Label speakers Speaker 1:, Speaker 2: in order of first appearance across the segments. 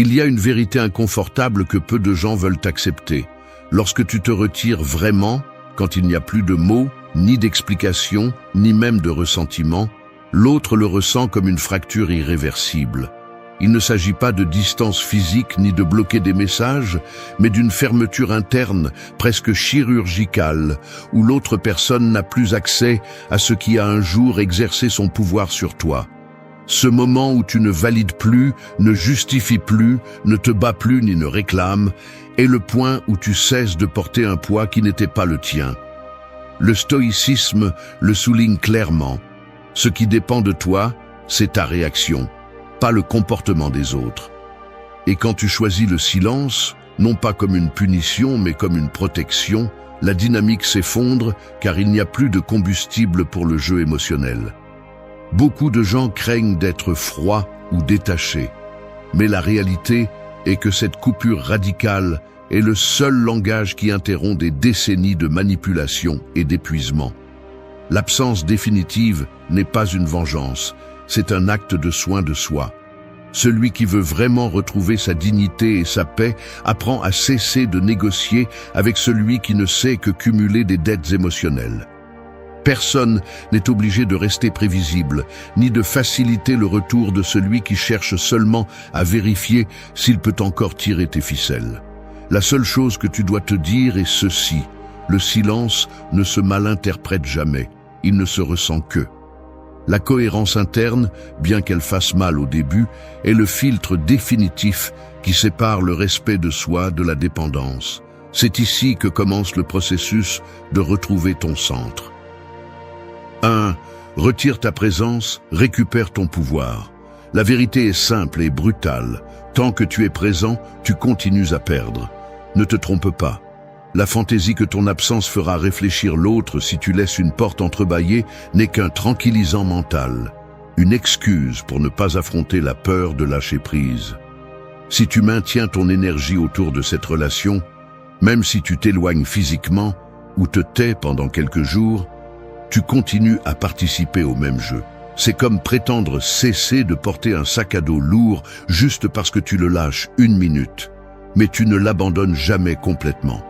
Speaker 1: Il y a une vérité inconfortable que peu de gens veulent accepter. Lorsque tu te retires vraiment, quand il n'y a plus de mots, ni d'explications, ni même de ressentiment, l'autre le ressent comme une fracture irréversible. Il ne s'agit pas de distance physique ni de bloquer des messages, mais d'une fermeture interne, presque chirurgicale, où l'autre personne n'a plus accès à ce qui a un jour exercé son pouvoir sur toi. Ce moment où tu ne valides plus, ne justifies plus, ne te bats plus ni ne réclames, est le point où tu cesses de porter un poids qui n'était pas le tien. Le stoïcisme le souligne clairement. Ce qui dépend de toi, c'est ta réaction, pas le comportement des autres. Et quand tu choisis le silence, non pas comme une punition mais comme une protection, la dynamique s'effondre car il n'y a plus de combustible pour le jeu émotionnel. Beaucoup de gens craignent d'être froids ou détachés, mais la réalité est que cette coupure radicale est le seul langage qui interrompt des décennies de manipulation et d'épuisement. L'absence définitive n'est pas une vengeance, c'est un acte de soin de soi. Celui qui veut vraiment retrouver sa dignité et sa paix apprend à cesser de négocier avec celui qui ne sait que cumuler des dettes émotionnelles. Personne n'est obligé de rester prévisible, ni de faciliter le retour de celui qui cherche seulement à vérifier s'il peut encore tirer tes ficelles. La seule chose que tu dois te dire est ceci: le silence ne se malinterprète jamais, il ne se ressent que. La cohérence interne, bien qu'elle fasse mal au début, est le filtre définitif qui sépare le respect de soi de la dépendance. C'est ici que commence le processus de retrouver ton centre. 1. Retire ta présence, récupère ton pouvoir. La vérité est simple et brutale. Tant que tu es présent, tu continues à perdre. Ne te trompe pas. La fantaisie que ton absence fera réfléchir l'autre si tu laisses une porte entrebâillée n'est qu'un tranquillisant mental, une excuse pour ne pas affronter la peur de lâcher prise. Si tu maintiens ton énergie autour de cette relation, même si tu t'éloignes physiquement ou te tais pendant quelques jours, tu continues à participer au même jeu. C'est comme prétendre cesser de porter un sac à dos lourd juste parce que tu le lâches une minute, mais tu ne l'abandonnes jamais complètement.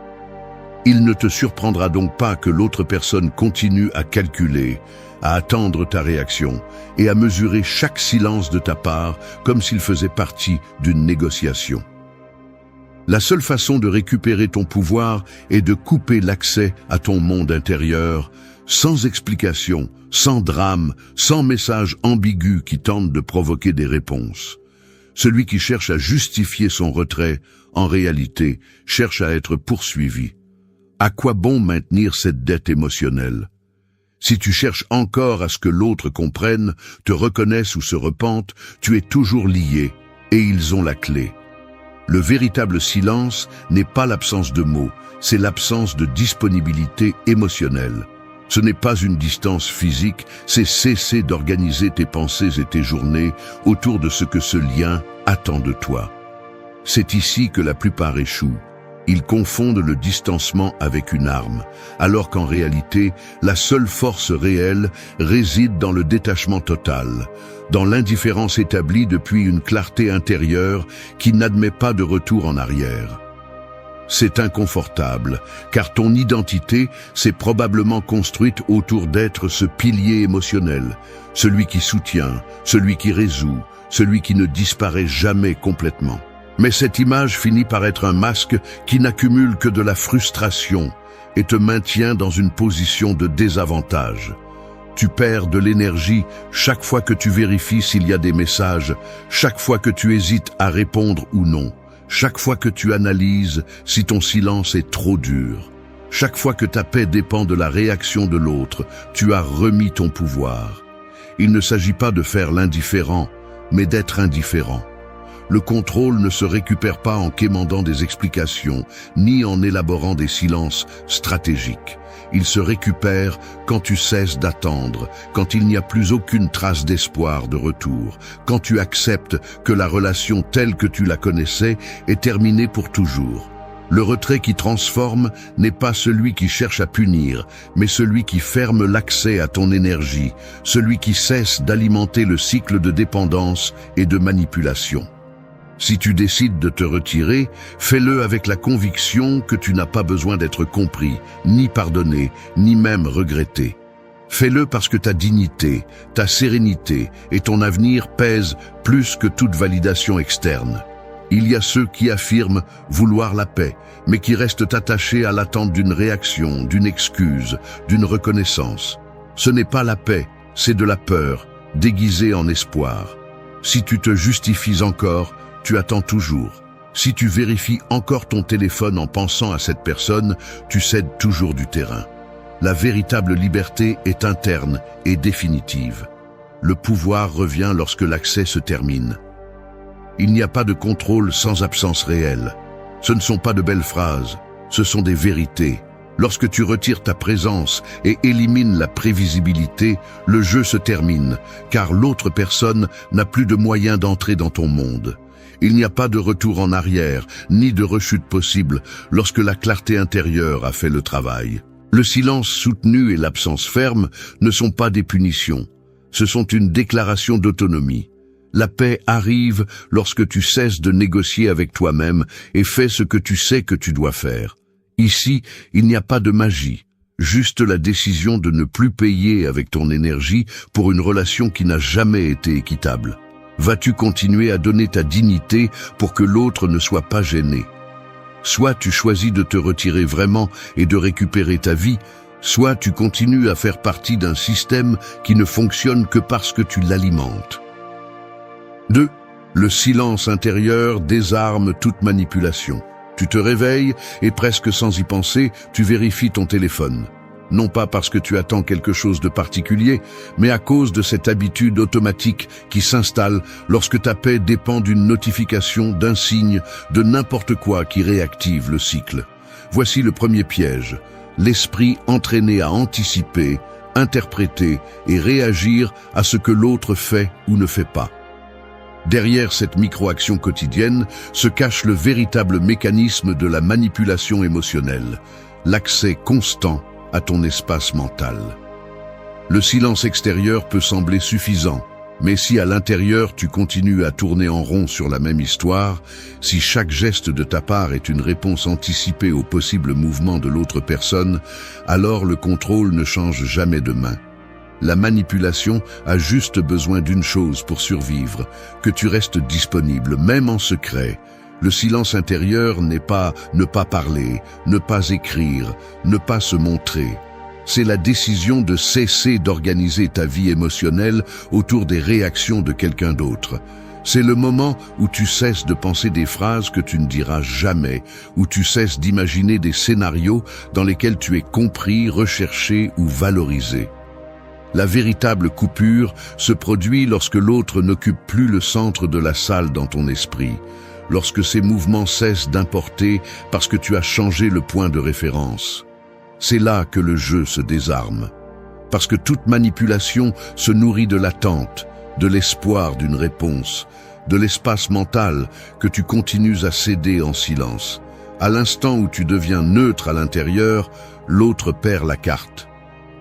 Speaker 1: Il ne te surprendra donc pas que l'autre personne continue à calculer, à attendre ta réaction et à mesurer chaque silence de ta part comme s'il faisait partie d'une négociation. La seule façon de récupérer ton pouvoir est de couper l'accès à ton monde intérieur, sans explication, sans drame, sans message ambigu qui tente de provoquer des réponses. Celui qui cherche à justifier son retrait, en réalité, cherche à être poursuivi. À quoi bon maintenir cette dette émotionnelle? Si tu cherches encore à ce que l'autre comprenne, te reconnaisse ou se repente, tu es toujours lié, et ils ont la clé. Le véritable silence n'est pas l'absence de mots, c'est l'absence de disponibilité émotionnelle. Ce n'est pas une distance physique, c'est cesser d'organiser tes pensées et tes journées autour de ce que ce lien attend de toi. C'est ici que la plupart échouent. Ils confondent le distancement avec une arme, alors qu'en réalité, la seule force réelle réside dans le détachement total, dans l'indifférence établie depuis une clarté intérieure qui n'admet pas de retour en arrière. C'est inconfortable, car ton identité s'est probablement construite autour d'être ce pilier émotionnel, celui qui soutient, celui qui résout, celui qui ne disparaît jamais complètement. Mais cette image finit par être un masque qui n'accumule que de la frustration et te maintient dans une position de désavantage. Tu perds de l'énergie chaque fois que tu vérifies s'il y a des messages, chaque fois que tu hésites à répondre ou non. Chaque fois que tu analyses si ton silence est trop dur, chaque fois que ta paix dépend de la réaction de l'autre, tu as remis ton pouvoir. Il ne s'agit pas de faire l'indifférent, mais d'être indifférent. Le contrôle ne se récupère pas en quémandant des explications, ni en élaborant des silences stratégiques. Il se récupère quand tu cesses d'attendre, quand il n'y a plus aucune trace d'espoir de retour, quand tu acceptes que la relation telle que tu la connaissais est terminée pour toujours. Le retrait qui transforme n'est pas celui qui cherche à punir, mais celui qui ferme l'accès à ton énergie, celui qui cesse d'alimenter le cycle de dépendance et de manipulation. Si tu décides de te retirer, fais-le avec la conviction que tu n'as pas besoin d'être compris, ni pardonné, ni même regretté. Fais-le parce que ta dignité, ta sérénité et ton avenir pèsent plus que toute validation externe. Il y a ceux qui affirment vouloir la paix, mais qui restent attachés à l'attente d'une réaction, d'une excuse, d'une reconnaissance. Ce n'est pas la paix, c'est de la peur, déguisée en espoir. Si tu te justifies encore, tu attends toujours. Si tu vérifies encore ton téléphone en pensant à cette personne, tu cèdes toujours du terrain. La véritable liberté est interne et définitive. Le pouvoir revient lorsque l'accès se termine. Il n'y a pas de contrôle sans absence réelle. Ce ne sont pas de belles phrases, ce sont des vérités. Lorsque tu retires ta présence et élimines la prévisibilité, le jeu se termine, car l'autre personne n'a plus de moyen d'entrer dans ton monde. Il n'y a pas de retour en arrière, ni de rechute possible lorsque la clarté intérieure a fait le travail. Le silence soutenu et l'absence ferme ne sont pas des punitions, ce sont une déclaration d'autonomie. La paix arrive lorsque tu cesses de négocier avec toi-même et fais ce que tu sais que tu dois faire. Ici, il n'y a pas de magie, juste la décision de ne plus payer avec ton énergie pour une relation qui n'a jamais été équitable. Vas-tu continuer à donner ta dignité pour que l'autre ne soit pas gêné? Soit tu choisis de te retirer vraiment et de récupérer ta vie, soit tu continues à faire partie d'un système qui ne fonctionne que parce que tu l'alimentes. 2. Le silence intérieur désarme toute manipulation. Tu te réveilles et presque sans y penser, tu vérifies ton téléphone. Non pas parce que tu attends quelque chose de particulier, mais à cause de cette habitude automatique qui s'installe lorsque ta paix dépend d'une notification, d'un signe, de n'importe quoi qui réactive le cycle. Voici le premier piège. L'esprit entraîné à anticiper, interpréter et réagir à ce que l'autre fait ou ne fait pas. Derrière cette micro-action quotidienne se cache le véritable mécanisme de la manipulation émotionnelle, l'accès constant à ton espace mental. Le silence extérieur peut sembler suffisant, mais si à l'intérieur tu continues à tourner en rond sur la même histoire, si chaque geste de ta part est une réponse anticipée aux possibles mouvements de l'autre personne, alors le contrôle ne change jamais de main. La manipulation a juste besoin d'une chose pour survivre, que tu restes disponible, même en secret. Le silence intérieur n'est pas ne pas parler, ne pas écrire, ne pas se montrer. C'est la décision de cesser d'organiser ta vie émotionnelle autour des réactions de quelqu'un d'autre. C'est le moment où tu cesses de penser des phrases que tu ne diras jamais, où tu cesses d'imaginer des scénarios dans lesquels tu es compris, recherché ou valorisé. La véritable coupure se produit lorsque l'autre n'occupe plus le centre de la salle dans ton esprit, lorsque ces mouvements cessent d'importer parce que tu as changé le point de référence. C'est là que le jeu se désarme, parce que toute manipulation se nourrit de l'attente, de l'espoir d'une réponse, de l'espace mental que tu continues à céder en silence. À l'instant où tu deviens neutre à l'intérieur, l'autre perd la carte.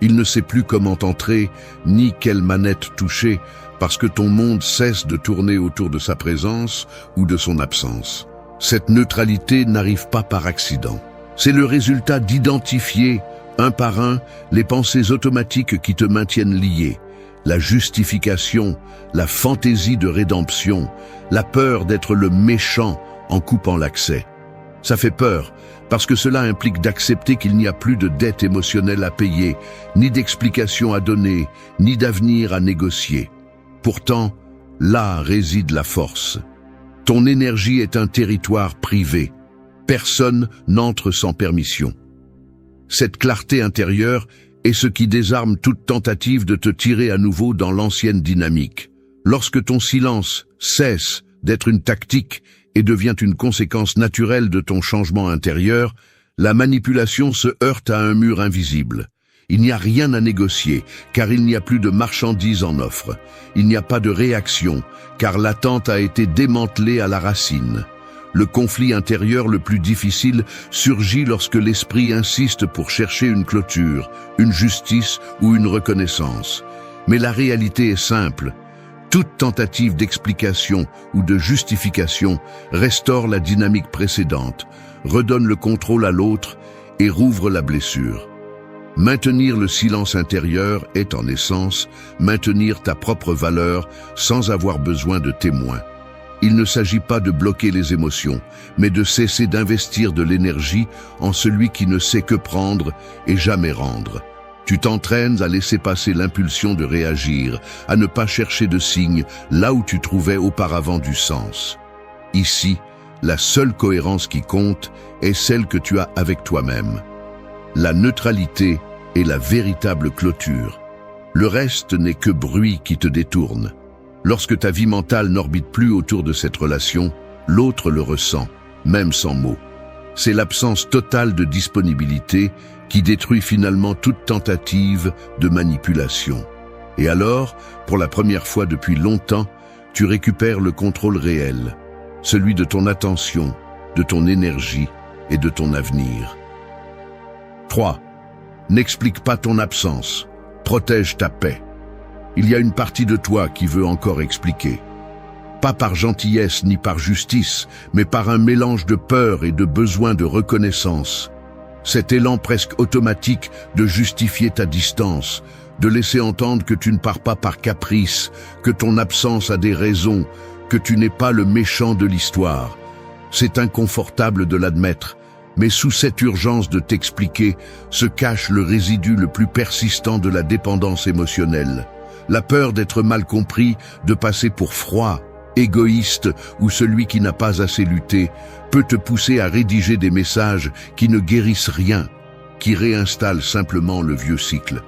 Speaker 1: Il ne sait plus comment entrer, ni quelle manette toucher, parce que ton monde cesse de tourner autour de sa présence ou de son absence. Cette neutralité n'arrive pas par accident. C'est le résultat d'identifier, un par un, les pensées automatiques qui te maintiennent lié. La justification, la fantaisie de rédemption, la peur d'être le méchant en coupant l'accès. Ça fait peur, parce que cela implique d'accepter qu'il n'y a plus de dette émotionnelle à payer, ni d'explication à donner, ni d'avenir à négocier. Pourtant, là réside la force. Ton énergie est un territoire privé. Personne n'entre sans permission. Cette clarté intérieure est ce qui désarme toute tentative de te tirer à nouveau dans l'ancienne dynamique. Lorsque ton silence cesse d'être une tactique et devient une conséquence naturelle de ton changement intérieur, la manipulation se heurte à un mur invisible. Il n'y a rien à négocier, car il n'y a plus de marchandises en offre. Il n'y a pas de réaction, car l'attente a été démantelée à la racine. Le conflit intérieur le plus difficile surgit lorsque l'esprit insiste pour chercher une clôture, une justice ou une reconnaissance. Mais la réalité est simple. Toute tentative d'explication ou de justification restaure la dynamique précédente, redonne le contrôle à l'autre et rouvre la blessure. Maintenir le silence intérieur est en essence maintenir ta propre valeur sans avoir besoin de témoins. Il ne s'agit pas de bloquer les émotions, mais de cesser d'investir de l'énergie en celui qui ne sait que prendre et jamais rendre. Tu t'entraînes à laisser passer l'impulsion de réagir, à ne pas chercher de signes là où tu trouvais auparavant du sens. Ici, la seule cohérence qui compte est celle que tu as avec toi-même. La neutralité est la véritable clôture. Le reste n'est que bruit qui te détourne. Lorsque ta vie mentale n'orbite plus autour de cette relation, l'autre le ressent, même sans mots. C'est l'absence totale de disponibilité qui détruit finalement toute tentative de manipulation. Et alors, pour la première fois depuis longtemps, tu récupères le contrôle réel, celui de ton attention, de ton énergie et de ton avenir. 3. N'explique pas ton absence, protège ta paix. Il y a une partie de toi qui veut encore expliquer. Pas par gentillesse ni par justice, mais par un mélange de peur et de besoin de reconnaissance. Cet élan presque automatique de justifier ta distance, de laisser entendre que tu ne pars pas par caprice, que ton absence a des raisons, que tu n'es pas le méchant de l'histoire. C'est inconfortable de l'admettre, mais sous cette urgence de t'expliquer se cache le résidu le plus persistant de la dépendance émotionnelle. La peur d'être mal compris, de passer pour froid, égoïste ou celui qui n'a pas assez lutté, peut te pousser à rédiger des messages qui ne guérissent rien, qui réinstallent simplement le vieux cycle.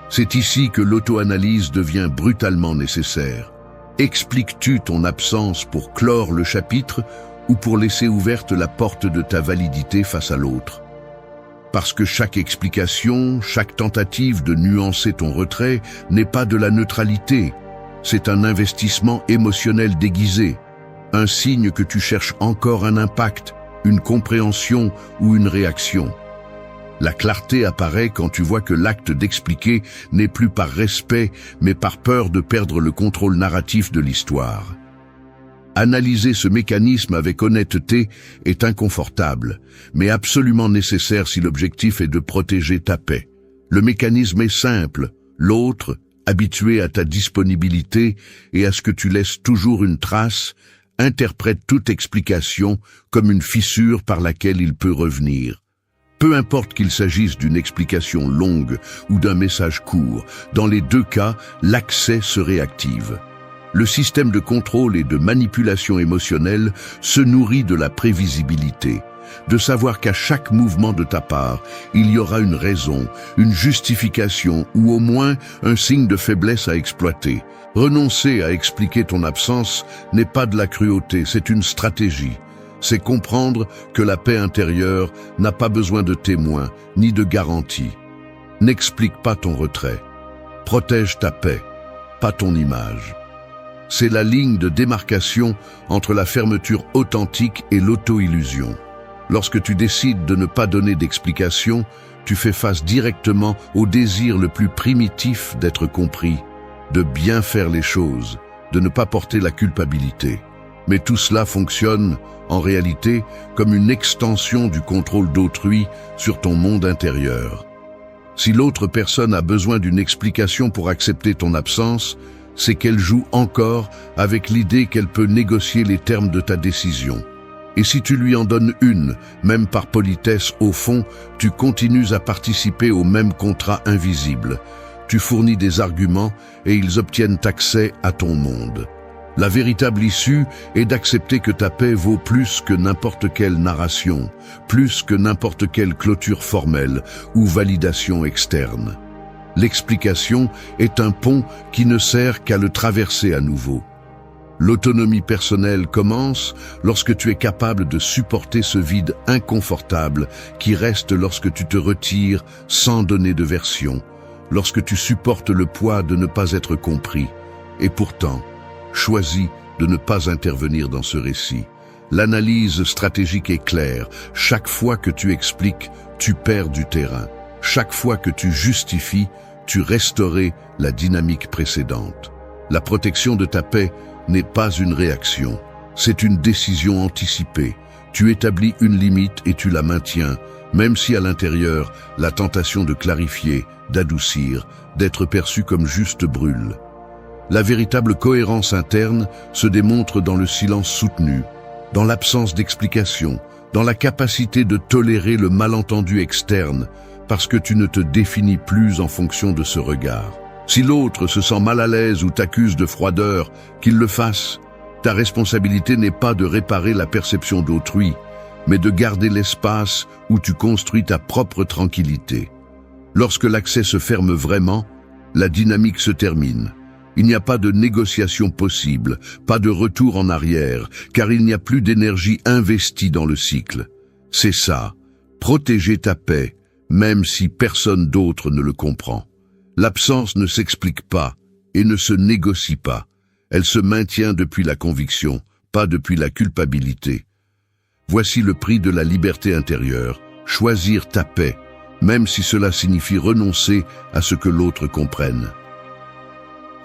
Speaker 1: C'est ici que l'auto-analyse devient brutalement nécessaire. Expliques-tu ton absence pour clore le chapitre ou pour laisser ouverte la porte de ta validité face à l'autre? Parce que chaque explication, chaque tentative de nuancer ton retrait n'est pas de la neutralité. C'est un investissement émotionnel déguisé, un signe que tu cherches encore un impact, une compréhension ou une réaction. La clarté apparaît quand tu vois que l'acte d'expliquer n'est plus par respect, mais par peur de perdre le contrôle narratif de l'histoire. Analyser ce mécanisme avec honnêteté est inconfortable, mais absolument nécessaire si l'objectif est de protéger ta paix. Le mécanisme est simple, l'autre, habitué à ta disponibilité et à ce que tu laisses toujours une trace, interprète toute explication comme une fissure par laquelle il peut revenir. Peu importe qu'il s'agisse d'une explication longue ou d'un message court, dans les deux cas, l'accès se réactive. Le système de contrôle et de manipulation émotionnelle se nourrit de la prévisibilité, de savoir qu'à chaque mouvement de ta part, il y aura une raison, une justification ou au moins un signe de faiblesse à exploiter. Renoncer à expliquer ton absence n'est pas de la cruauté, c'est une stratégie. C'est comprendre que la paix intérieure n'a pas besoin de témoins ni de garanties. N'explique pas ton retrait. Protège ta paix, pas ton image. C'est la ligne de démarcation entre la fermeture authentique et l'auto-illusion. Lorsque tu décides de ne pas donner d'explication, tu fais face directement au désir le plus primitif d'être compris, de bien faire les choses, de ne pas porter la culpabilité. Mais tout cela fonctionne, en réalité, comme une extension du contrôle d'autrui sur ton monde intérieur. Si l'autre personne a besoin d'une explication pour accepter ton absence, c'est qu'elle joue encore avec l'idée qu'elle peut négocier les termes de ta décision. Et si tu lui en donnes une, même par politesse, au fond, tu continues à participer au même contrat invisible. Tu fournis des arguments et ils obtiennent accès à ton monde. La véritable issue est d'accepter que ta paix vaut plus que n'importe quelle narration, plus que n'importe quelle clôture formelle ou validation externe. L'explication est un pont qui ne sert qu'à le traverser à nouveau. L'autonomie personnelle commence lorsque tu es capable de supporter ce vide inconfortable qui reste lorsque tu te retires sans donner de version, lorsque tu supportes le poids de ne pas être compris, et pourtant, choisis de ne pas intervenir dans ce récit. L'analyse stratégique est claire. Chaque fois que tu expliques, tu perds du terrain. Chaque fois que tu justifies, tu restaurais la dynamique précédente. La protection de ta paix n'est pas une réaction, c'est une décision anticipée. Tu établis une limite et tu la maintiens, même si à l'intérieur, la tentation de clarifier, d'adoucir, d'être perçu comme juste brûle. La véritable cohérence interne se démontre dans le silence soutenu, dans l'absence d'explication, dans la capacité de tolérer le malentendu externe, parce que tu ne te définis plus en fonction de ce regard. Si l'autre se sent mal à l'aise ou t'accuse de froideur, qu'il le fasse. Ta responsabilité n'est pas de réparer la perception d'autrui, mais de garder l'espace où tu construis ta propre tranquillité. Lorsque l'accès se ferme vraiment, la dynamique se termine. Il n'y a pas de négociation possible, pas de retour en arrière, car il n'y a plus d'énergie investie dans le cycle. C'est ça, protéger ta paix, même si personne d'autre ne le comprend. L'absence ne s'explique pas et ne se négocie pas. Elle se maintient depuis la conviction, pas depuis la culpabilité. Voici le prix de la liberté intérieure, choisir ta paix, même si cela signifie renoncer à ce que l'autre comprenne.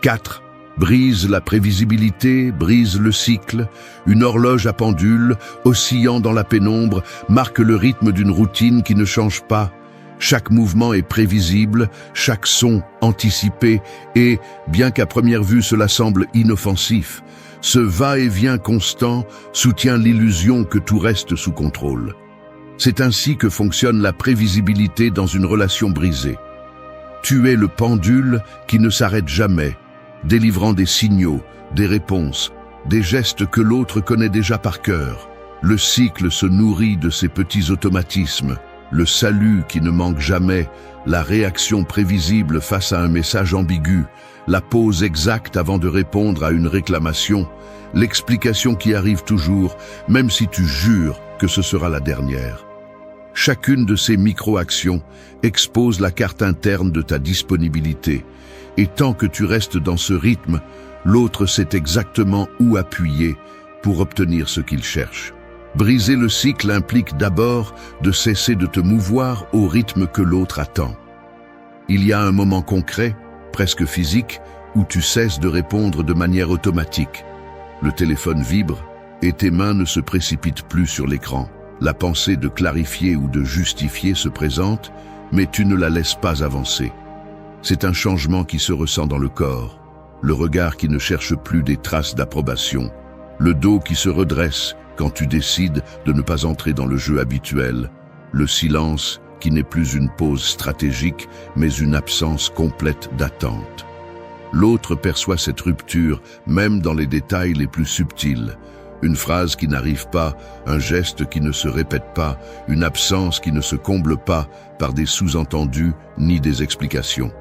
Speaker 1: 4. Brise la prévisibilité, brise le cycle. Une horloge à pendule, oscillant dans la pénombre, marque le rythme d'une routine qui ne change pas. Chaque mouvement est prévisible, chaque son anticipé et, bien qu'à première vue cela semble inoffensif, ce va-et-vient constant soutient l'illusion que tout reste sous contrôle. C'est ainsi que fonctionne la prévisibilité dans une relation brisée. Tu es le pendule qui ne s'arrête jamais, délivrant des signaux, des réponses, des gestes que l'autre connaît déjà par cœur. Le cycle se nourrit de ces petits automatismes. Le salut qui ne manque jamais, la réaction prévisible face à un message ambigu, la pause exacte avant de répondre à une réclamation, l'explication qui arrive toujours, même si tu jures que ce sera la dernière. Chacune de ces micro-actions expose la carte interne de ta disponibilité, et tant que tu restes dans ce rythme, l'autre sait exactement où appuyer pour obtenir ce qu'il cherche. Briser le cycle implique d'abord de cesser de te mouvoir au rythme que l'autre attend. Il y a un moment concret, presque physique, où tu cesses de répondre de manière automatique. Le téléphone vibre et tes mains ne se précipitent plus sur l'écran. La pensée de clarifier ou de justifier se présente, mais tu ne la laisses pas avancer. C'est un changement qui se ressent dans le corps, le regard qui ne cherche plus des traces d'approbation, le dos qui se redresse quand tu décides de ne pas entrer dans le jeu habituel, le silence qui n'est plus une pause stratégique, mais une absence complète d'attente. L'autre perçoit cette rupture, même dans les détails les plus subtils. Une phrase qui n'arrive pas, un geste qui ne se répète pas, une absence qui ne se comble pas par des sous-entendus ni des explications.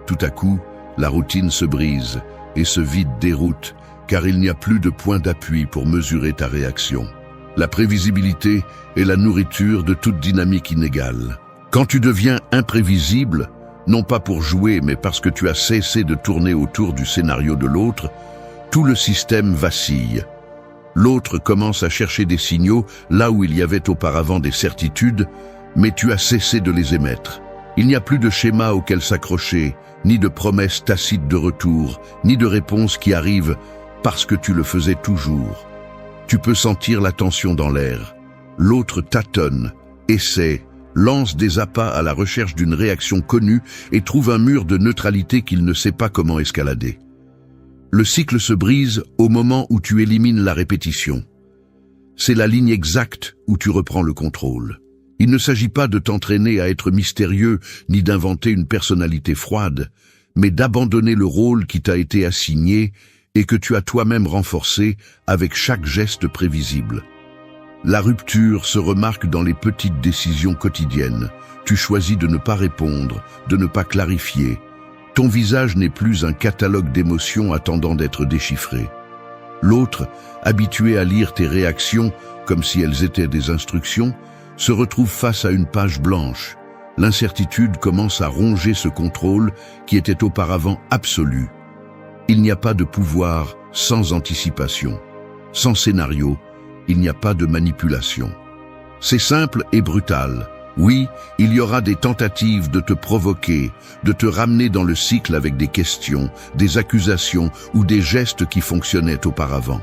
Speaker 1: Tout à coup, la routine se brise et ce vide déroute, car il n'y a plus de point d'appui pour mesurer ta réaction. La prévisibilité est la nourriture de toute dynamique inégale. Quand tu deviens imprévisible, non pas pour jouer, mais parce que tu as cessé de tourner autour du scénario de l'autre, tout le système vacille. L'autre commence à chercher des signaux là où il y avait auparavant des certitudes, mais tu as cessé de les émettre. Il n'y a plus de schéma auquel s'accrocher, ni de promesses tacites de retour, ni de réponses qui arrivent parce que tu le faisais toujours. Tu peux sentir la tension dans l'air. L'autre tâtonne, essaie, lance des appâts à la recherche d'une réaction connue et trouve un mur de neutralité qu'il ne sait pas comment escalader. Le cycle se brise au moment où tu élimines la répétition. C'est la ligne exacte où tu reprends le contrôle. Il ne s'agit pas de t'entraîner à être mystérieux ni d'inventer une personnalité froide, mais d'abandonner le rôle qui t'a été assigné et que tu as toi-même renforcé avec chaque geste prévisible. La rupture se remarque dans les petites décisions quotidiennes. Tu choisis de ne pas répondre, de ne pas clarifier. Ton visage n'est plus un catalogue d'émotions attendant d'être déchiffré. L'autre, habitué à lire tes réactions comme si elles étaient des instructions, se retrouve face à une page blanche. L'incertitude commence à ronger ce contrôle qui était auparavant absolu. Il n'y a pas de pouvoir sans anticipation. Sans scénario, il n'y a pas de manipulation. C'est simple et brutal. Oui, il y aura des tentatives de te provoquer, de te ramener dans le cycle avec des questions, des accusations ou des gestes qui fonctionnaient auparavant.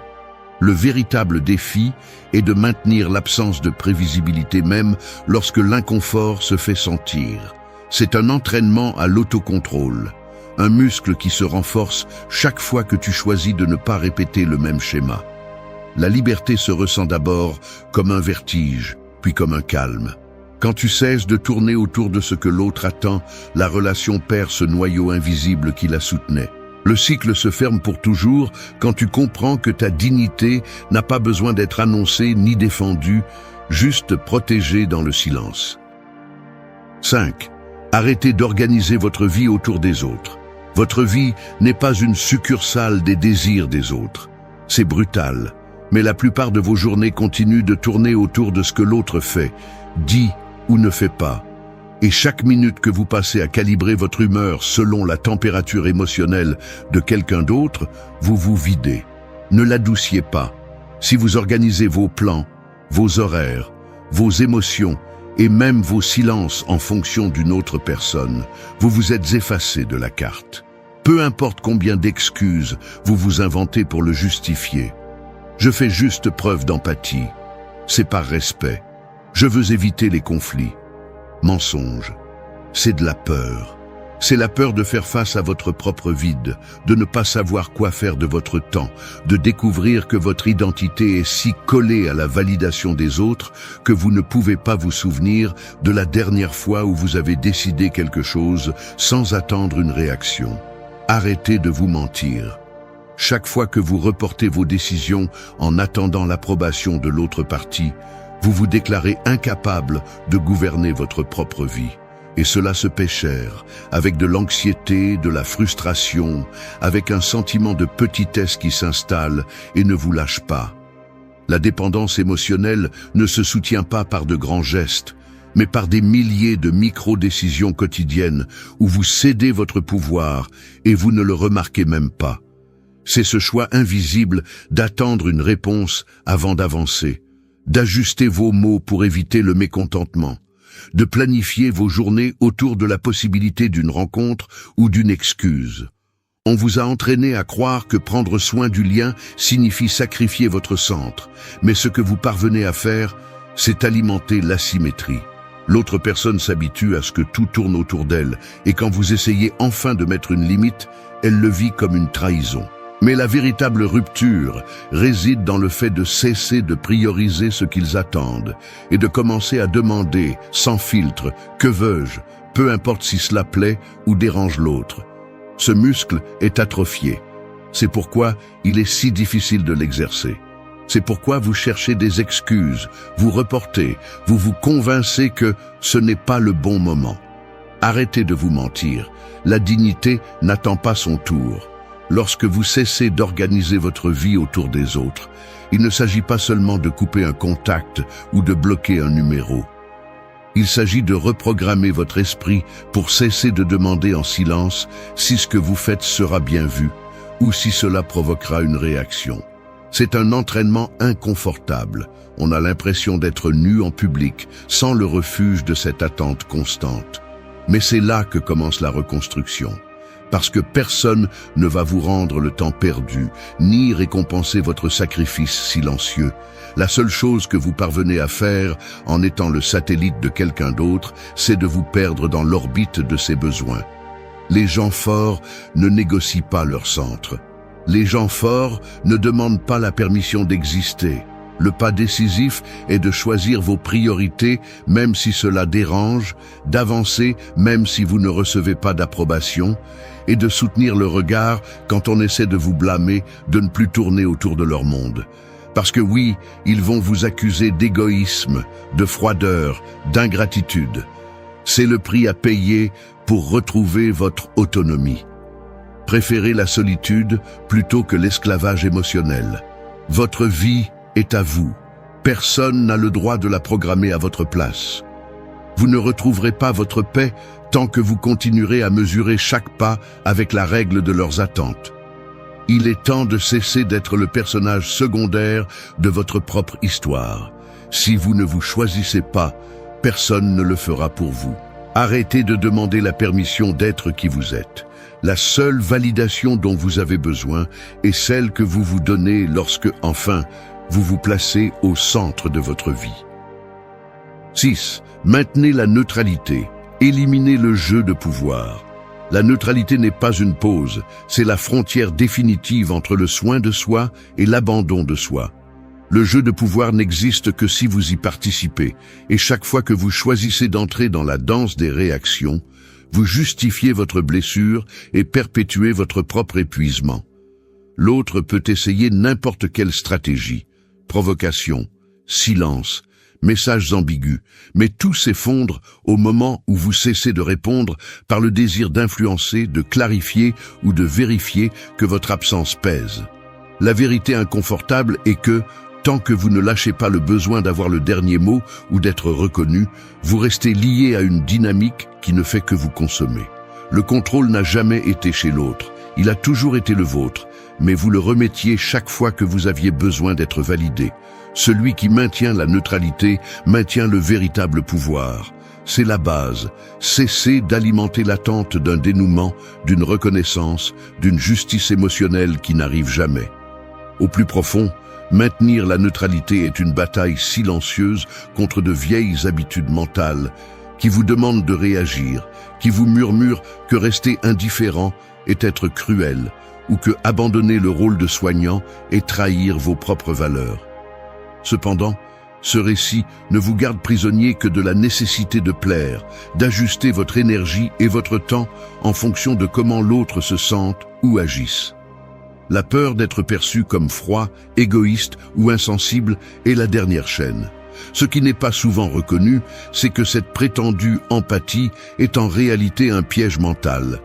Speaker 1: Le véritable défi est de maintenir l'absence de prévisibilité même lorsque l'inconfort se fait sentir. C'est un entraînement à l'autocontrôle, un muscle qui se renforce chaque fois que tu choisis de ne pas répéter le même schéma. La liberté se ressent d'abord comme un vertige, puis comme un calme. Quand tu cesses de tourner autour de ce que l'autre attend, la relation perd ce noyau invisible qui la soutenait. Le cycle se ferme pour toujours quand tu comprends que ta dignité n'a pas besoin d'être annoncée ni défendue, juste protégée dans le silence. 5. Arrêtez d'organiser votre vie autour des autres. Votre vie n'est pas une succursale des désirs des autres. C'est brutal, mais la plupart de vos journées continuent de tourner autour de ce que l'autre fait, dit ou ne fait pas. Et chaque minute que vous passez à calibrer votre humeur selon la température émotionnelle de quelqu'un d'autre, vous vous videz. Ne l'adouciez pas. Si vous organisez vos plans, vos horaires, vos émotions et même vos silences en fonction d'une autre personne, vous vous êtes effacé de la carte. Peu importe combien d'excuses vous vous inventez pour le justifier. Je fais juste preuve d'empathie. C'est par respect. Je veux éviter les conflits. Mensonge. C'est de la peur. C'est la peur de faire face à votre propre vide, de ne pas savoir quoi faire de votre temps, de découvrir que votre identité est si collée à la validation des autres que vous ne pouvez pas vous souvenir de la dernière fois où vous avez décidé quelque chose sans attendre une réaction. Arrêtez de vous mentir. Chaque fois que vous reportez vos décisions en attendant l'approbation de l'autre partie, vous vous déclarez incapable de gouverner votre propre vie. Et cela se paie cher, avec de l'anxiété, de la frustration, avec un sentiment de petitesse qui s'installe et ne vous lâche pas. La dépendance émotionnelle ne se soutient pas par de grands gestes, mais par des milliers de micro-décisions quotidiennes où vous cédez votre pouvoir et vous ne le remarquez même pas. C'est ce choix invisible d'attendre une réponse avant d'avancer, d'ajuster vos mots pour éviter le mécontentement, de planifier vos journées autour de la possibilité d'une rencontre ou d'une excuse. On vous a entraîné à croire que prendre soin du lien signifie sacrifier votre centre, mais ce que vous parvenez à faire, c'est alimenter l'asymétrie. L'autre personne s'habitue à ce que tout tourne autour d'elle, et quand vous essayez enfin de mettre une limite, elle le vit comme une trahison. Mais la véritable rupture réside dans le fait de cesser de prioriser ce qu'ils attendent et de commencer à demander, sans filtre, « Que veux-je ?» peu importe si cela plaît ou dérange l'autre. Ce muscle est atrophié. C'est pourquoi il est si difficile de l'exercer. C'est pourquoi vous cherchez des excuses, vous reportez, vous vous convainquez que ce n'est pas le bon moment. Arrêtez de vous mentir. La dignité n'attend pas son tour. Lorsque vous cessez d'organiser votre vie autour des autres, il ne s'agit pas seulement de couper un contact ou de bloquer un numéro. Il s'agit de reprogrammer votre esprit pour cesser de demander en silence si ce que vous faites sera bien vu ou si cela provoquera une réaction. C'est un entraînement inconfortable. On a l'impression d'être nu en public, sans le refuge de cette attente constante. Mais c'est là que commence la reconstruction. Parce que personne ne va vous rendre le temps perdu, ni récompenser votre sacrifice silencieux. La seule chose que vous parvenez à faire, en étant le satellite de quelqu'un d'autre, c'est de vous perdre dans l'orbite de ses besoins. Les gens forts ne négocient pas leur centre. Les gens forts ne demandent pas la permission d'exister. Le pas décisif est de choisir vos priorités, même si cela dérange, d'avancer, même si vous ne recevez pas d'approbation, et de soutenir le regard quand on essaie de vous blâmer, de ne plus tourner autour de leur monde. Parce que oui, ils vont vous accuser d'égoïsme, de froideur, d'ingratitude. C'est le prix à payer pour retrouver votre autonomie. Préférez la solitude plutôt que l'esclavage émotionnel. Votre vie est à vous. Personne n'a le droit de la programmer à votre place. Vous ne retrouverez pas votre paix tant que vous continuerez à mesurer chaque pas avec la règle de leurs attentes. Il est temps de cesser d'être le personnage secondaire de votre propre histoire. Si vous ne vous choisissez pas, personne ne le fera pour vous. Arrêtez de demander la permission d'être qui vous êtes. La seule validation dont vous avez besoin est celle que vous vous donnez lorsque, enfin, vous vous placez au centre de votre vie. 6. Maintenez la neutralité. Éliminez le jeu de pouvoir. La neutralité n'est pas une pause, c'est la frontière définitive entre le soin de soi et l'abandon de soi. Le jeu de pouvoir n'existe que si vous y participez, et chaque fois que vous choisissez d'entrer dans la danse des réactions, vous justifiez votre blessure et perpétuez votre propre épuisement. L'autre peut essayer n'importe quelle stratégie, provocation, silence, messages ambigus, mais tout s'effondre au moment où vous cessez de répondre par le désir d'influencer, de clarifier ou de vérifier que votre absence pèse. La vérité inconfortable est que, tant que vous ne lâchez pas le besoin d'avoir le dernier mot ou d'être reconnu, vous restez lié à une dynamique qui ne fait que vous consommer. Le contrôle n'a jamais été chez l'autre, il a toujours été le vôtre, mais vous le remettiez chaque fois que vous aviez besoin d'être validé. Celui qui maintient la neutralité maintient le véritable pouvoir. C'est la base. Cessez d'alimenter l'attente d'un dénouement, d'une reconnaissance, d'une justice émotionnelle qui n'arrive jamais. Au plus profond, maintenir la neutralité est une bataille silencieuse contre de vieilles habitudes mentales qui vous demandent de réagir, qui vous murmurent que rester indifférent est être cruel ou que abandonner le rôle de soignant est trahir vos propres valeurs. Cependant, ce récit ne vous garde prisonnier que de la nécessité de plaire, d'ajuster votre énergie et votre temps en fonction de comment l'autre se sente ou agisse. La peur d'être perçu comme froid, égoïste ou insensible est la dernière chaîne. Ce qui n'est pas souvent reconnu, c'est que cette prétendue empathie est en réalité un piège mental.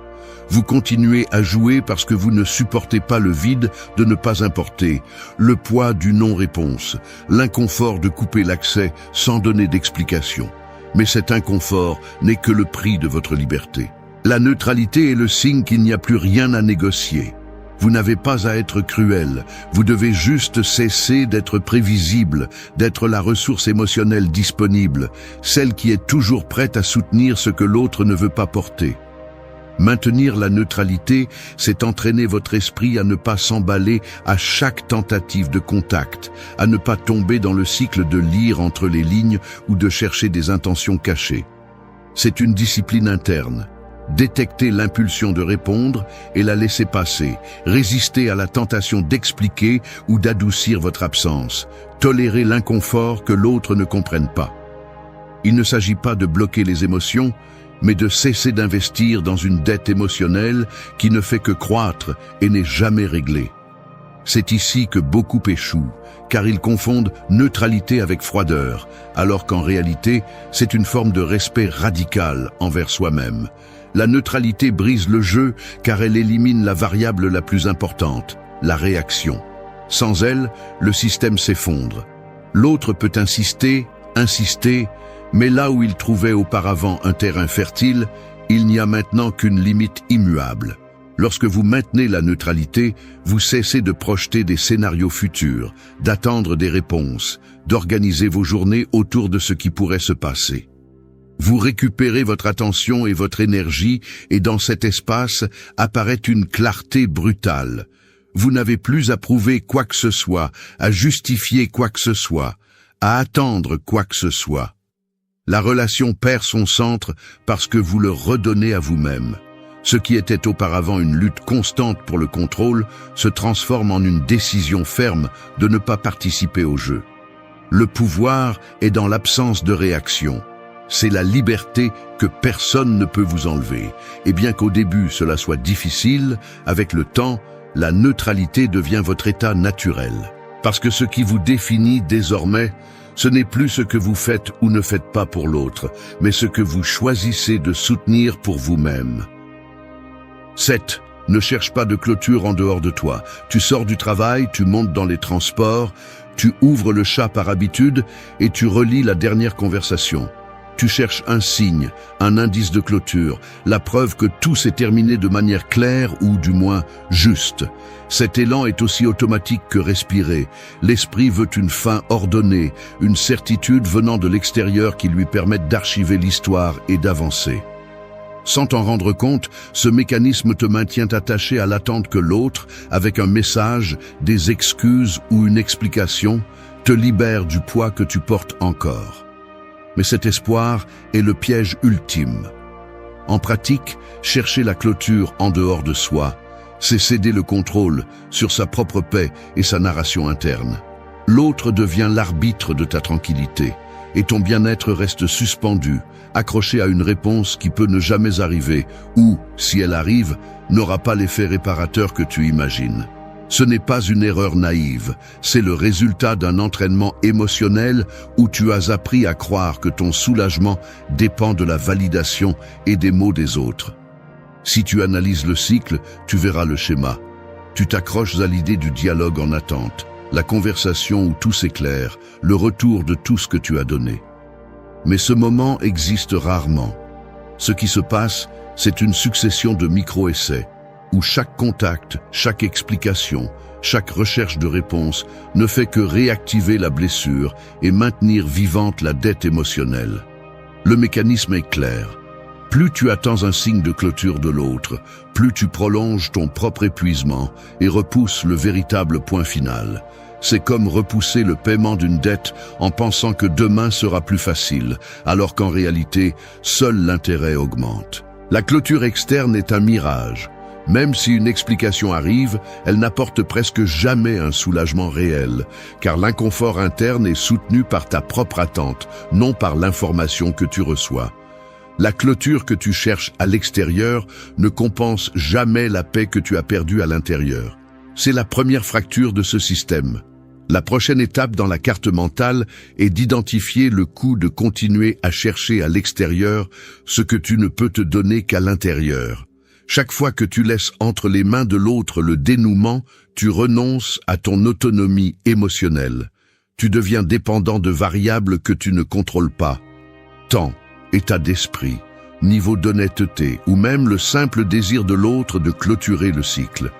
Speaker 1: Vous continuez à jouer parce que vous ne supportez pas le vide de ne pas importer, le poids du non-réponse, l'inconfort de couper l'accès sans donner d'explication. Mais cet inconfort n'est que le prix de votre liberté. La neutralité est le signe qu'il n'y a plus rien à négocier. Vous n'avez pas à être cruel, vous devez juste cesser d'être prévisible, d'être la ressource émotionnelle disponible, celle qui est toujours prête à soutenir ce que l'autre ne veut pas porter. Maintenir la neutralité, c'est entraîner votre esprit à ne pas s'emballer à chaque tentative de contact, à ne pas tomber dans le cycle de lire entre les lignes ou de chercher des intentions cachées. C'est une discipline interne. Détecter l'impulsion de répondre et la laisser passer, résister à la tentation d'expliquer ou d'adoucir votre absence, tolérer l'inconfort que l'autre ne comprenne pas. Il ne s'agit pas de bloquer les émotions, mais de cesser d'investir dans une dette émotionnelle qui ne fait que croître et n'est jamais réglée. C'est ici que beaucoup échouent, car ils confondent neutralité avec froideur, alors qu'en réalité, c'est une forme de respect radical envers soi-même. La neutralité brise le jeu car elle élimine la variable la plus importante, la réaction. Sans elle, le système s'effondre. L'autre peut insister, mais là où il trouvait auparavant un terrain fertile, il n'y a maintenant qu'une limite immuable. Lorsque vous maintenez la neutralité, vous cessez de projeter des scénarios futurs, d'attendre des réponses, d'organiser vos journées autour de ce qui pourrait se passer. Vous récupérez votre attention et votre énergie et dans cet espace apparaît une clarté brutale. Vous n'avez plus à prouver quoi que ce soit, à justifier quoi que ce soit, à attendre quoi que ce soit. La relation perd son centre parce que vous le redonnez à vous-même. Ce qui était auparavant une lutte constante pour le contrôle se transforme en une décision ferme de ne pas participer au jeu. Le pouvoir est dans l'absence de réaction. C'est la liberté que personne ne peut vous enlever. Et bien qu'au début cela soit difficile, avec le temps, la neutralité devient votre état naturel. Parce que ce qui vous définit désormais, ce n'est plus ce que vous faites ou ne faites pas pour l'autre, mais ce que vous choisissez de soutenir pour vous-même. 7. Ne cherche pas de clôture en dehors de toi. Tu sors du travail, tu montes dans les transports, tu ouvres le chat par habitude et tu relis la dernière conversation. Tu cherches un signe, un indice de clôture, la preuve que tout s'est terminé de manière claire ou du moins juste. Cet élan est aussi automatique que respiré. L'esprit veut une fin ordonnée, une certitude venant de l'extérieur qui lui permette d'archiver l'histoire et d'avancer. Sans t'en rendre compte, ce mécanisme te maintient attaché à l'attente que l'autre, avec un message, des excuses ou une explication, te libère du poids que tu portes encore. Mais cet espoir est le piège ultime. En pratique, chercher la clôture en dehors de soi, c'est céder le contrôle sur sa propre paix et sa narration interne. L'autre devient l'arbitre de ta tranquillité, et ton bien-être reste suspendu, accroché à une réponse qui peut ne jamais arriver, ou, si elle arrive, n'aura pas l'effet réparateur que tu imagines. Ce n'est pas une erreur naïve, c'est le résultat d'un entraînement émotionnel où tu as appris à croire que ton soulagement dépend de la validation et des mots des autres. Si tu analyses le cycle, tu verras le schéma. Tu t'accroches à l'idée du dialogue en attente, la conversation où tout s'éclaire, le retour de tout ce que tu as donné. Mais ce moment existe rarement. Ce qui se passe, c'est une succession de micro-essais, où chaque contact, chaque explication, chaque recherche de réponse ne fait que réactiver la blessure et maintenir vivante la dette émotionnelle. Le mécanisme est clair. Plus tu attends un signe de clôture de l'autre, plus tu prolonges ton propre épuisement et repousses le véritable point final. C'est comme repousser le paiement d'une dette en pensant que demain sera plus facile, alors qu'en réalité, seul l'intérêt augmente. La clôture externe est un mirage. Même si une explication arrive, elle n'apporte presque jamais un soulagement réel, car l'inconfort interne est soutenu par ta propre attente, non par l'information que tu reçois. La clôture que tu cherches à l'extérieur ne compense jamais la paix que tu as perdue à l'intérieur. C'est la première fracture de ce système. La prochaine étape dans la carte mentale est d'identifier le coût de continuer à chercher à l'extérieur ce que tu ne peux te donner qu'à l'intérieur. Chaque fois que tu laisses entre les mains de l'autre le dénouement, tu renonces à ton autonomie émotionnelle. Tu deviens dépendant de variables que tu ne contrôles pas. Temps, état d'esprit, niveau d'honnêteté ou même le simple désir de l'autre de clôturer le cycle.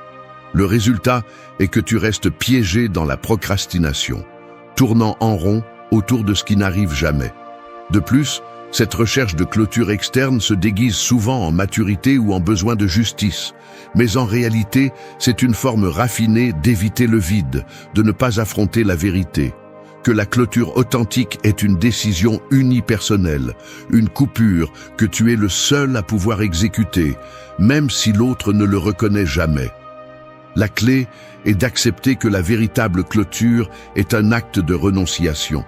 Speaker 1: Le résultat est que tu restes piégé dans la procrastination, tournant en rond autour de ce qui n'arrive jamais. De plus, cette recherche de clôture externe se déguise souvent en maturité ou en besoin de justice. Mais en réalité, c'est une forme raffinée d'éviter le vide, de ne pas affronter la vérité. Que la clôture authentique est une décision unipersonnelle, une coupure que tu es le seul à pouvoir exécuter, même si l'autre ne le reconnaît jamais. La clé est d'accepter que la véritable clôture est un acte de renonciation.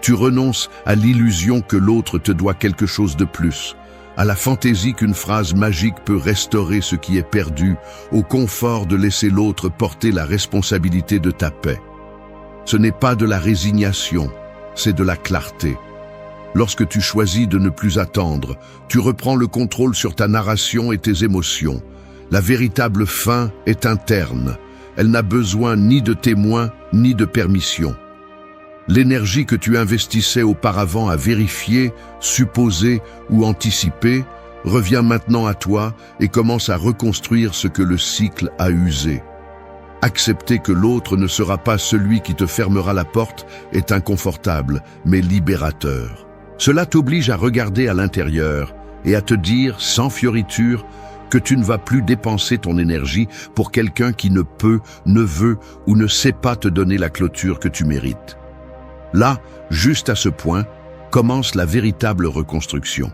Speaker 1: Tu renonces à l'illusion que l'autre te doit quelque chose de plus, à la fantaisie qu'une phrase magique peut restaurer ce qui est perdu, au confort de laisser l'autre porter la responsabilité de ta paix. Ce n'est pas de la résignation, c'est de la clarté. Lorsque tu choisis de ne plus attendre, tu reprends le contrôle sur ta narration et tes émotions. La véritable fin est interne. Elle n'a besoin ni de témoins, ni de permission. L'énergie que tu investissais auparavant à vérifier, supposer ou anticiper revient maintenant à toi et commence à reconstruire ce que le cycle a usé. Accepter que l'autre ne sera pas celui qui te fermera la porte est inconfortable, mais libérateur. Cela t'oblige à regarder à l'intérieur et à te dire, sans fioriture, que tu ne vas plus dépenser ton énergie pour quelqu'un qui ne peut, ne veut ou ne sait pas te donner la clôture que tu mérites. Là, juste à ce point, commence la véritable reconstruction.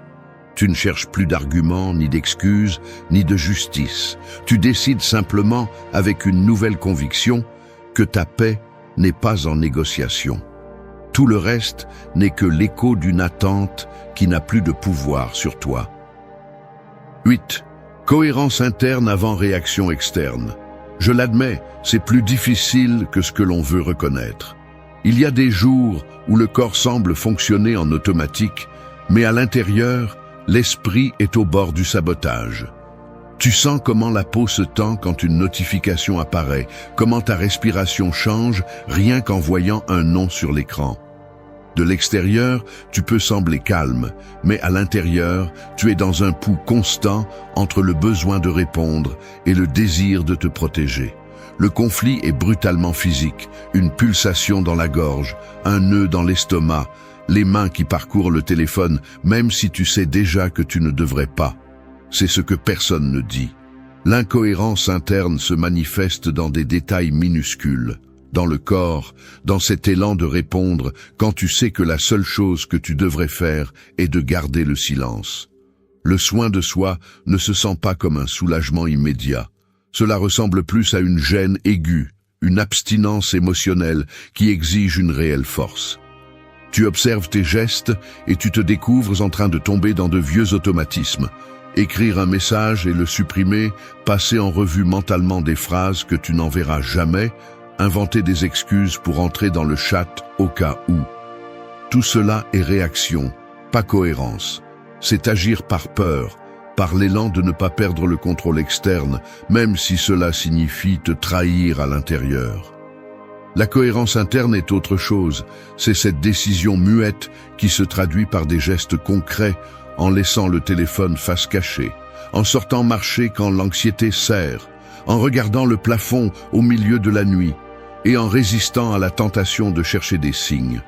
Speaker 1: Tu ne cherches plus d'arguments, ni d'excuses, ni de justice. Tu décides simplement, avec une nouvelle conviction, que ta paix n'est pas en négociation. Tout le reste n'est que l'écho d'une attente qui n'a plus de pouvoir sur toi. 8. Cohérence interne avant réaction externe. Je l'admets, c'est plus difficile que ce que l'on veut reconnaître. Il y a des jours où le corps semble fonctionner en automatique, mais à l'intérieur, l'esprit est au bord du sabotage. Tu sens comment la peau se tend quand une notification apparaît, comment ta respiration change rien qu'en voyant un nom sur l'écran. De l'extérieur, tu peux sembler calme, mais à l'intérieur, tu es dans un pouls constant entre le besoin de répondre et le désir de te protéger. Le conflit est brutalement physique, une pulsation dans la gorge, un nœud dans l'estomac, les mains qui parcourent le téléphone, même si tu sais déjà que tu ne devrais pas. C'est ce que personne ne dit. L'incohérence interne se manifeste dans des détails minuscules. Dans le corps, dans cet élan de répondre, quand tu sais que la seule chose que tu devrais faire est de garder le silence. Le soin de soi ne se sent pas comme un soulagement immédiat. Cela ressemble plus à une gêne aiguë, une abstinence émotionnelle qui exige une réelle force. Tu observes tes gestes et tu te découvres en train de tomber dans de vieux automatismes. Écrire un message et le supprimer, passer en revue mentalement des phrases que tu n'enverras jamais, inventer des excuses pour entrer dans le chat au cas où. Tout cela est réaction, pas cohérence. C'est agir par peur, par l'élan de ne pas perdre le contrôle externe, même si cela signifie te trahir à l'intérieur. La cohérence interne est autre chose, c'est cette décision muette qui se traduit par des gestes concrets, en laissant le téléphone face cachée, en sortant marcher quand l'anxiété serre, en regardant le plafond au milieu de la nuit, et en résistant à la tentation de chercher des signes.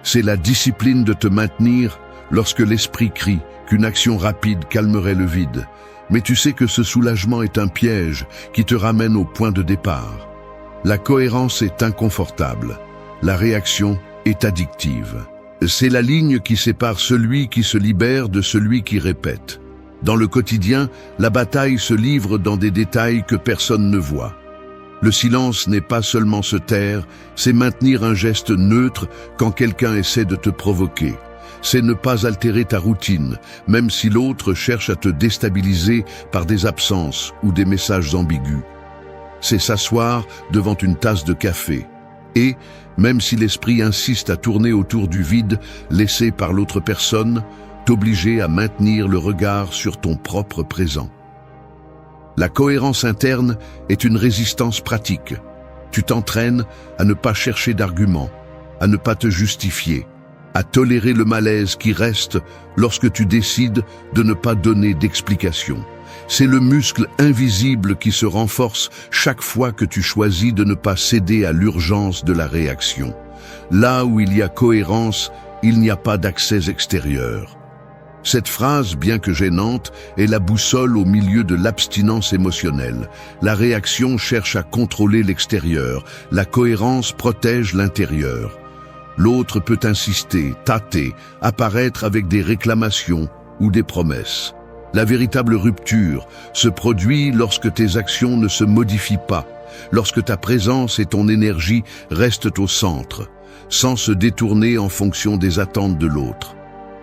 Speaker 1: C'est la discipline de te maintenir lorsque l'esprit crie qu'une action rapide calmerait le vide, mais tu sais que ce soulagement est un piège qui te ramène au point de départ. La cohérence est inconfortable, la réaction est addictive. C'est la ligne qui sépare celui qui se libère de celui qui répète. Dans le quotidien, la bataille se livre dans des détails que personne ne voit. Le silence n'est pas seulement se taire, c'est maintenir un geste neutre quand quelqu'un essaie de te provoquer. C'est ne pas altérer ta routine, même si l'autre cherche à te déstabiliser par des absences ou des messages ambigus. C'est s'asseoir devant une tasse de café et, même si l'esprit insiste à tourner autour du vide laissé par l'autre personne, t'obliger à maintenir le regard sur ton propre présent. La cohérence interne est une résistance pratique. Tu t'entraînes à ne pas chercher d'arguments, à ne pas te justifier, à tolérer le malaise qui reste lorsque tu décides de ne pas donner d'explication. C'est le muscle invisible qui se renforce chaque fois que tu choisis de ne pas céder à l'urgence de la réaction. Là où il y a cohérence, il n'y a pas d'accès extérieur. Cette phrase, bien que gênante, est la boussole au milieu de l'abstinence émotionnelle. La réaction cherche à contrôler l'extérieur, la cohérence protège l'intérieur. L'autre peut insister, tâter, apparaître avec des réclamations ou des promesses. La véritable rupture se produit lorsque tes actions ne se modifient pas, lorsque ta présence et ton énergie restent au centre, sans se détourner en fonction des attentes de l'autre.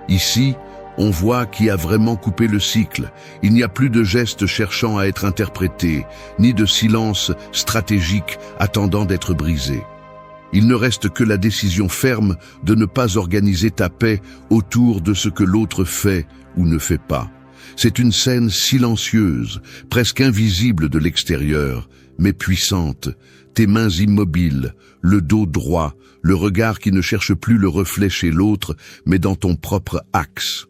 Speaker 1: Ici, on voit qui a vraiment coupé le cycle. Il n'y a plus de gestes cherchant à être interprétés, ni de silence stratégique attendant d'être brisé. Il ne reste que la décision ferme de ne pas organiser ta paix autour de ce que l'autre fait ou ne fait pas. C'est une scène silencieuse, presque invisible de l'extérieur, mais puissante. Tes mains immobiles, le dos droit, le regard qui ne cherche plus le reflet chez l'autre, mais dans ton propre axe.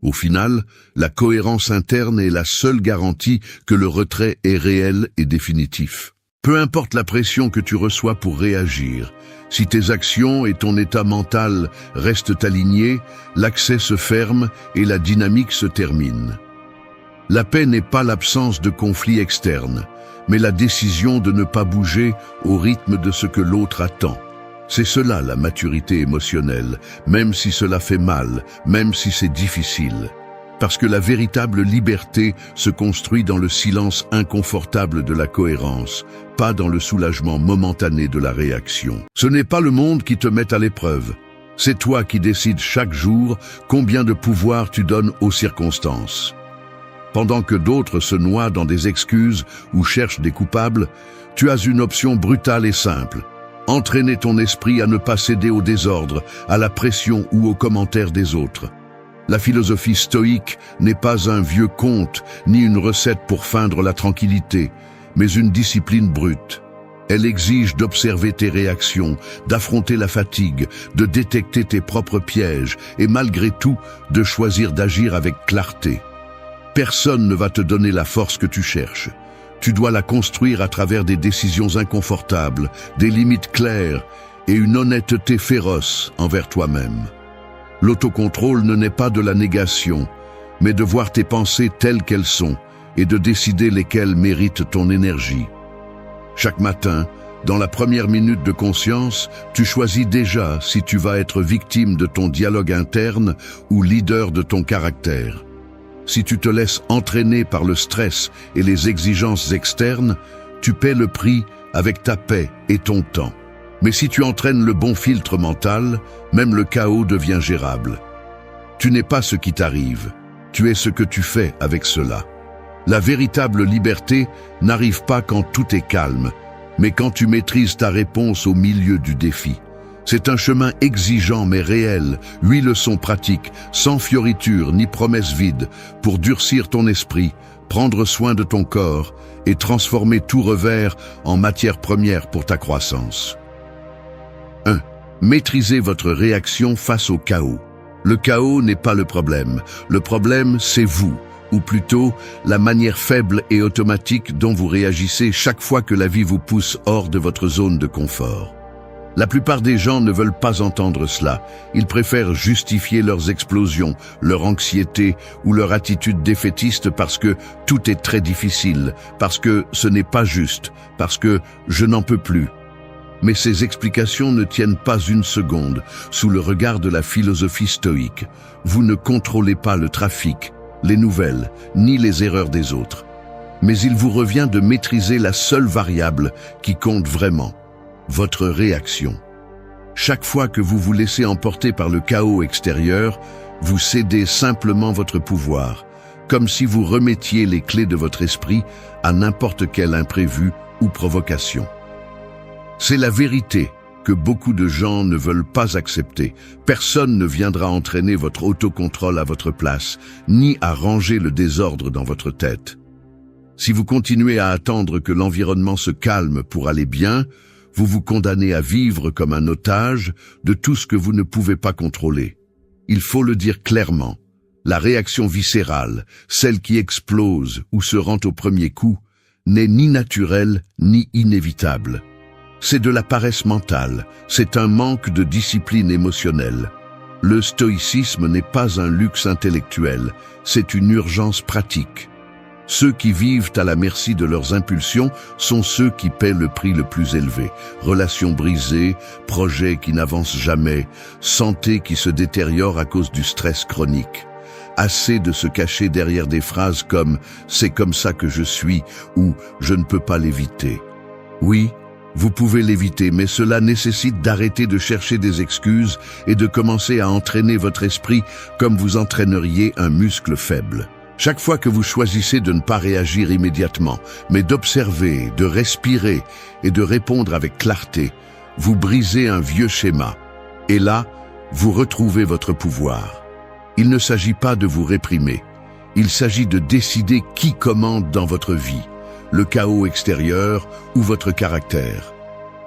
Speaker 1: Au final, la cohérence interne est la seule garantie que le retrait est réel et définitif. Peu importe la pression que tu reçois pour réagir, si tes actions et ton état mental restent alignés, l'accès se ferme et la dynamique se termine. La paix n'est pas l'absence de conflits externes, mais la décision de ne pas bouger au rythme de ce que l'autre attend. C'est cela la maturité émotionnelle, même si cela fait mal, même si c'est difficile. Parce que la véritable liberté se construit dans le silence inconfortable de la cohérence, pas dans le soulagement momentané de la réaction. Ce n'est pas le monde qui te met à l'épreuve. C'est toi qui décides chaque jour combien de pouvoir tu donnes aux circonstances. Pendant que d'autres se noient dans des excuses ou cherchent des coupables, tu as une option brutale et simple. Entraîner ton esprit à ne pas céder au désordre, à la pression ou aux commentaires des autres. La philosophie stoïque n'est pas un vieux conte, ni une recette pour feindre la tranquillité, mais une discipline brute. Elle exige d'observer tes réactions, d'affronter la fatigue, de détecter tes propres pièges et malgré tout, de choisir d'agir avec clarté. Personne ne va te donner la force que tu cherches. Tu dois la construire à travers des décisions inconfortables, des limites claires et une honnêteté féroce envers toi-même. L'autocontrôle ne naît pas de la négation, mais de voir tes pensées telles qu'elles sont et de décider lesquelles méritent ton énergie. Chaque matin, dans la première minute de conscience, tu choisis déjà si tu vas être victime de ton dialogue interne ou leader de ton caractère. Si tu te laisses entraîner par le stress et les exigences externes, tu paies le prix avec ta paix et ton temps. Mais si tu entraînes le bon filtre mental, même le chaos devient gérable. Tu n'es pas ce qui t'arrive, tu es ce que tu fais avec cela. La véritable liberté n'arrive pas quand tout est calme, mais quand tu maîtrises ta réponse au milieu du défi. C'est un chemin exigeant mais réel, 8 leçons pratiques, sans fioritures ni promesses vides, pour durcir ton esprit, prendre soin de ton corps et transformer tout revers en matière première pour ta croissance. 1. Maîtrisez votre réaction face au chaos. Le chaos n'est pas le problème c'est vous, ou plutôt la manière faible et automatique dont vous réagissez chaque fois que la vie vous pousse hors de votre zone de confort. La plupart des gens ne veulent pas entendre cela. Ils préfèrent justifier leurs explosions, leur anxiété ou leur attitude défaitiste parce que tout est très difficile, parce que ce n'est pas juste, parce que je n'en peux plus. Mais ces explications ne tiennent pas une seconde sous le regard de la philosophie stoïque. Vous ne contrôlez pas le trafic, les nouvelles, ni les erreurs des autres. Mais il vous revient de maîtriser la seule variable qui compte vraiment. Votre réaction. Chaque fois que vous vous laissez emporter par le chaos extérieur, vous cédez simplement votre pouvoir, comme si vous remettiez les clés de votre esprit à n'importe quel imprévu ou provocation. C'est la vérité que beaucoup de gens ne veulent pas accepter. Personne ne viendra entraîner votre autocontrôle à votre place, ni à ranger le désordre dans votre tête. Si vous continuez à attendre que l'environnement se calme pour aller bien, vous vous condamnez à vivre comme un otage de tout ce que vous ne pouvez pas contrôler. Il faut le dire clairement, la réaction viscérale, celle qui explose ou se rend au premier coup, n'est ni naturelle ni inévitable. C'est de la paresse mentale, c'est un manque de discipline émotionnelle. Le stoïcisme n'est pas un luxe intellectuel, c'est une urgence pratique. Ceux qui vivent à la merci de leurs impulsions sont ceux qui paient le prix le plus élevé. Relations brisées, projets qui n'avancent jamais, santé qui se détériore à cause du stress chronique. Assez de se cacher derrière des phrases comme « c'est comme ça que je suis » ou « je ne peux pas l'éviter ». Oui, vous pouvez l'éviter, mais cela nécessite d'arrêter de chercher des excuses et de commencer à entraîner votre esprit comme vous entraîneriez un muscle faible. Chaque fois que vous choisissez de ne pas réagir immédiatement, mais d'observer, de respirer et de répondre avec clarté, vous brisez un vieux schéma. Et là, vous retrouvez votre pouvoir. Il ne s'agit pas de vous réprimer. Il s'agit de décider qui commande dans votre vie, le chaos extérieur ou votre caractère.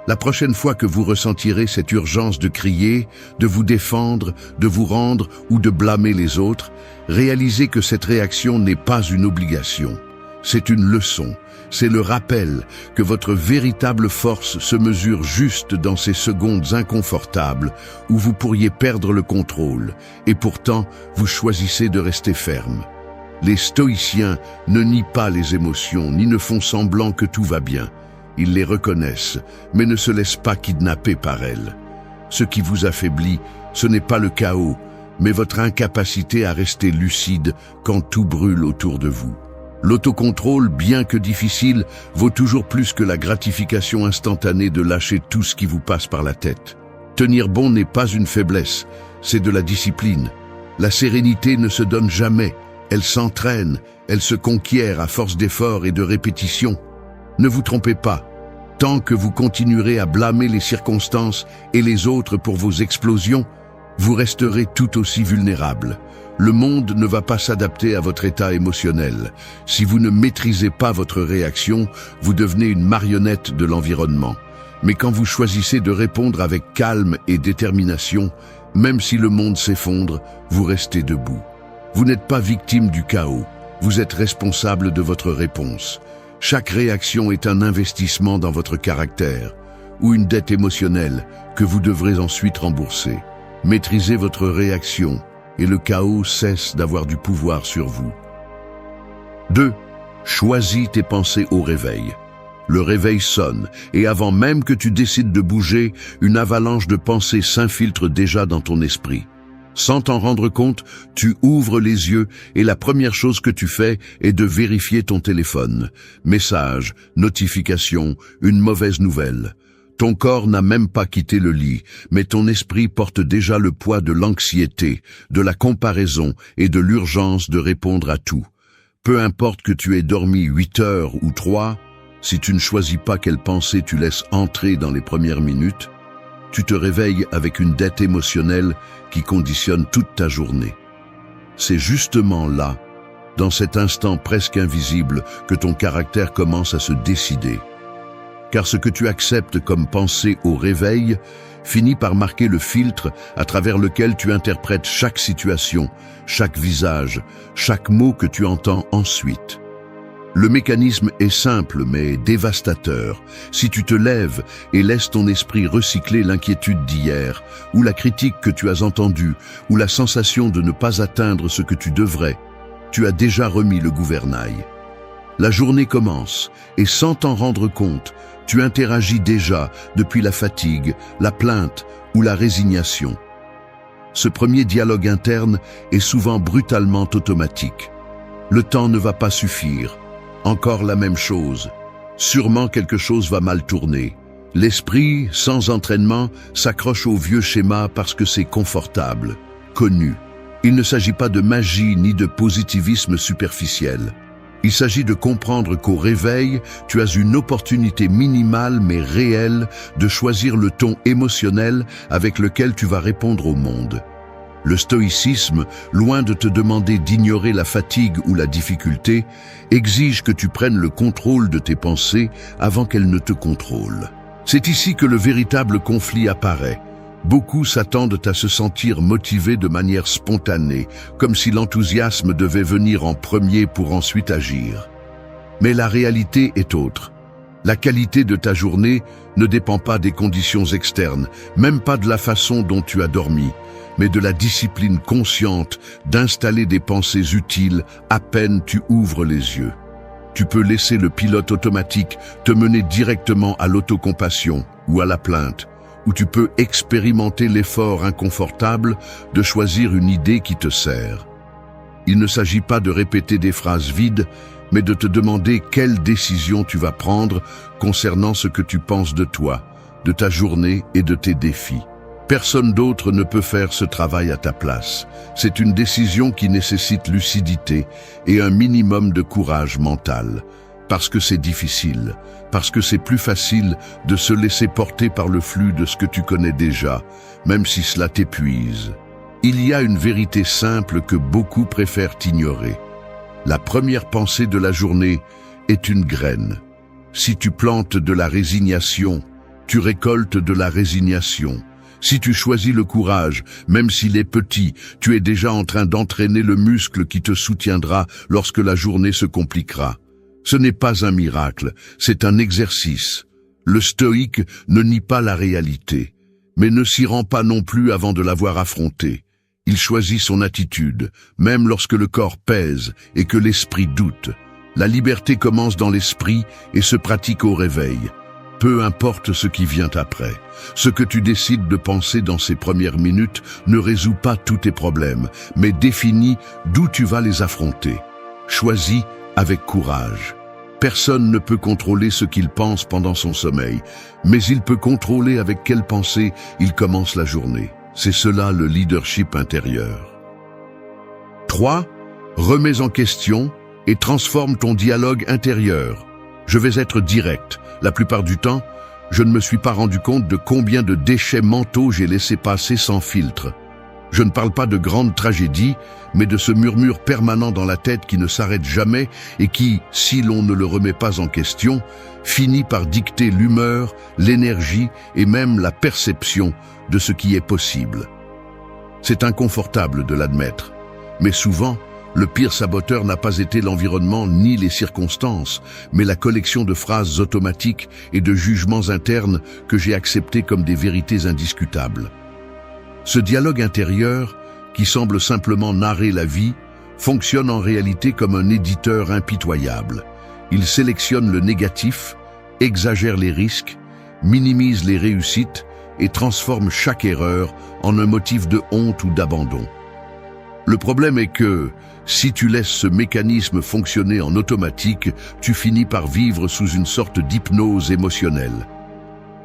Speaker 1: La prochaine fois que vous ressentirez cette urgence de crier, de vous défendre, de vous rendre ou de blâmer les autres, réalisez que cette réaction n'est pas une obligation. C'est une leçon, c'est le rappel que votre véritable force se mesure juste dans ces secondes inconfortables où vous pourriez perdre le contrôle, et pourtant vous choisissez de rester ferme. Les stoïciens ne nient pas les émotions ni ne font semblant que tout va bien. Ils les reconnaissent, mais ne se laissent pas kidnapper par elles. Ce qui vous affaiblit, ce n'est pas le chaos, mais votre incapacité à rester lucide quand tout brûle autour de vous. L'autocontrôle, bien que difficile, vaut toujours plus que la gratification instantanée de lâcher tout ce qui vous passe par la tête. Tenir bon n'est pas une faiblesse, c'est de la discipline. La sérénité ne se donne jamais, elle s'entraîne, elle se conquiert à force d'efforts et de répétitions. Ne vous trompez pas, tant que vous continuerez à blâmer les circonstances et les autres pour vos explosions, vous resterez tout aussi vulnérable. Le monde ne va pas s'adapter à votre état émotionnel. Si vous ne maîtrisez pas votre réaction, vous devenez une marionnette de l'environnement. Mais quand vous choisissez de répondre avec calme et détermination, même si le monde s'effondre, vous restez debout. Vous n'êtes pas victime du chaos, vous êtes responsable de votre réponse. Chaque réaction est un investissement dans votre caractère, ou une dette émotionnelle que vous devrez ensuite rembourser. Maîtrisez votre réaction, et le chaos cesse d'avoir du pouvoir sur vous. 2. Choisis tes pensées au réveil. Le réveil sonne, et avant même que tu décides de bouger, une avalanche de pensées s'infiltre déjà dans ton esprit. Sans t'en rendre compte, tu ouvres les yeux et la première chose que tu fais est de vérifier ton téléphone. Message, notification, une mauvaise nouvelle. Ton corps n'a même pas quitté le lit, mais ton esprit porte déjà le poids de l'anxiété, de la comparaison et de l'urgence de répondre à tout. Peu importe que tu aies dormi 8 heures ou 3, si tu ne choisis pas quelle pensée tu laisses entrer dans les premières minutes, tu te réveilles avec une dette émotionnelle qui conditionne toute ta journée. C'est justement là, dans cet instant presque invisible, que ton caractère commence à se décider. Car ce que tu acceptes comme pensée au réveil finit par marquer le filtre à travers lequel tu interprètes chaque situation, chaque visage, chaque mot que tu entends ensuite. Le mécanisme est simple mais dévastateur. Si tu te lèves et laisses ton esprit recycler l'inquiétude d'hier, ou la critique que tu as entendue, ou la sensation de ne pas atteindre ce que tu devrais, tu as déjà remis le gouvernail. La journée commence, et sans t'en rendre compte, tu interagis déjà depuis la fatigue, la plainte ou la résignation. Ce premier dialogue interne est souvent brutalement automatique. Le temps ne va pas suffire. Encore la même chose. Sûrement quelque chose va mal tourner. L'esprit, sans entraînement, s'accroche au vieux schéma parce que c'est confortable, connu. Il ne s'agit pas de magie ni de positivisme superficiel. Il s'agit de comprendre qu'au réveil, tu as une opportunité minimale mais réelle de choisir le ton émotionnel avec lequel tu vas répondre au monde. Le stoïcisme, loin de te demander d'ignorer la fatigue ou la difficulté, exige que tu prennes le contrôle de tes pensées avant qu'elles ne te contrôlent. C'est ici que le véritable conflit apparaît. Beaucoup s'attendent à se sentir motivés de manière spontanée, comme si l'enthousiasme devait venir en premier pour ensuite agir. Mais la réalité est autre. La qualité de ta journée ne dépend pas des conditions externes, même pas de la façon dont tu as dormi, mais de la discipline consciente d'installer des pensées utiles à peine tu ouvres les yeux. Tu peux laisser le pilote automatique te mener directement à l'autocompassion ou à la plainte, où tu peux expérimenter l'effort inconfortable de choisir une idée qui te sert. Il ne s'agit pas de répéter des phrases vides, mais de te demander quelle décision tu vas prendre concernant ce que tu penses de toi, de ta journée et de tes défis. Personne d'autre ne peut faire ce travail à ta place. C'est une décision qui nécessite lucidité et un minimum de courage mental. Parce que c'est difficile, parce que c'est plus facile de se laisser porter par le flux de ce que tu connais déjà, même si cela t'épuise. Il y a une vérité simple que beaucoup préfèrent ignorer. La première pensée de la journée est une graine. Si tu plantes de la résignation, tu récoltes de la résignation. Si tu choisis le courage, même s'il est petit, tu es déjà en train d'entraîner le muscle qui te soutiendra lorsque la journée se compliquera. Ce n'est pas un miracle, c'est un exercice. Le stoïque ne nie pas la réalité, mais ne s'y rend pas non plus avant de l'avoir affrontée. Il choisit son attitude, même lorsque le corps pèse et que l'esprit doute. La liberté commence dans l'esprit et se pratique au réveil. Peu importe ce qui vient après. Ce que tu décides de penser dans ces premières minutes ne résout pas tous tes problèmes, mais définit d'où tu vas les affronter. Choisis avec courage. Personne ne peut contrôler ce qu'il pense pendant son sommeil, mais il peut contrôler avec quelle pensée il commence la journée. C'est cela le leadership intérieur. 3. Remets en question et transforme ton dialogue intérieur. Je vais être direct. La plupart du temps, je ne me suis pas rendu compte de combien de déchets mentaux j'ai laissé passer sans filtre. Je ne parle pas de grandes tragédies, mais de ce murmure permanent dans la tête qui ne s'arrête jamais et qui, si l'on ne le remet pas en question, finit par dicter l'humeur, l'énergie et même la perception de ce qui est possible. C'est inconfortable de l'admettre, mais souvent, le pire saboteur n'a pas été l'environnement ni les circonstances, mais la collection de phrases automatiques et de jugements internes que j'ai acceptés comme des vérités indiscutables. Ce dialogue intérieur, qui semble simplement narrer la vie, fonctionne en réalité comme un éditeur impitoyable. Il sélectionne le négatif, exagère les risques, minimise les réussites et transforme chaque erreur en un motif de honte ou d'abandon. Le problème est que, si tu laisses ce mécanisme fonctionner en automatique, tu finis par vivre sous une sorte d'hypnose émotionnelle.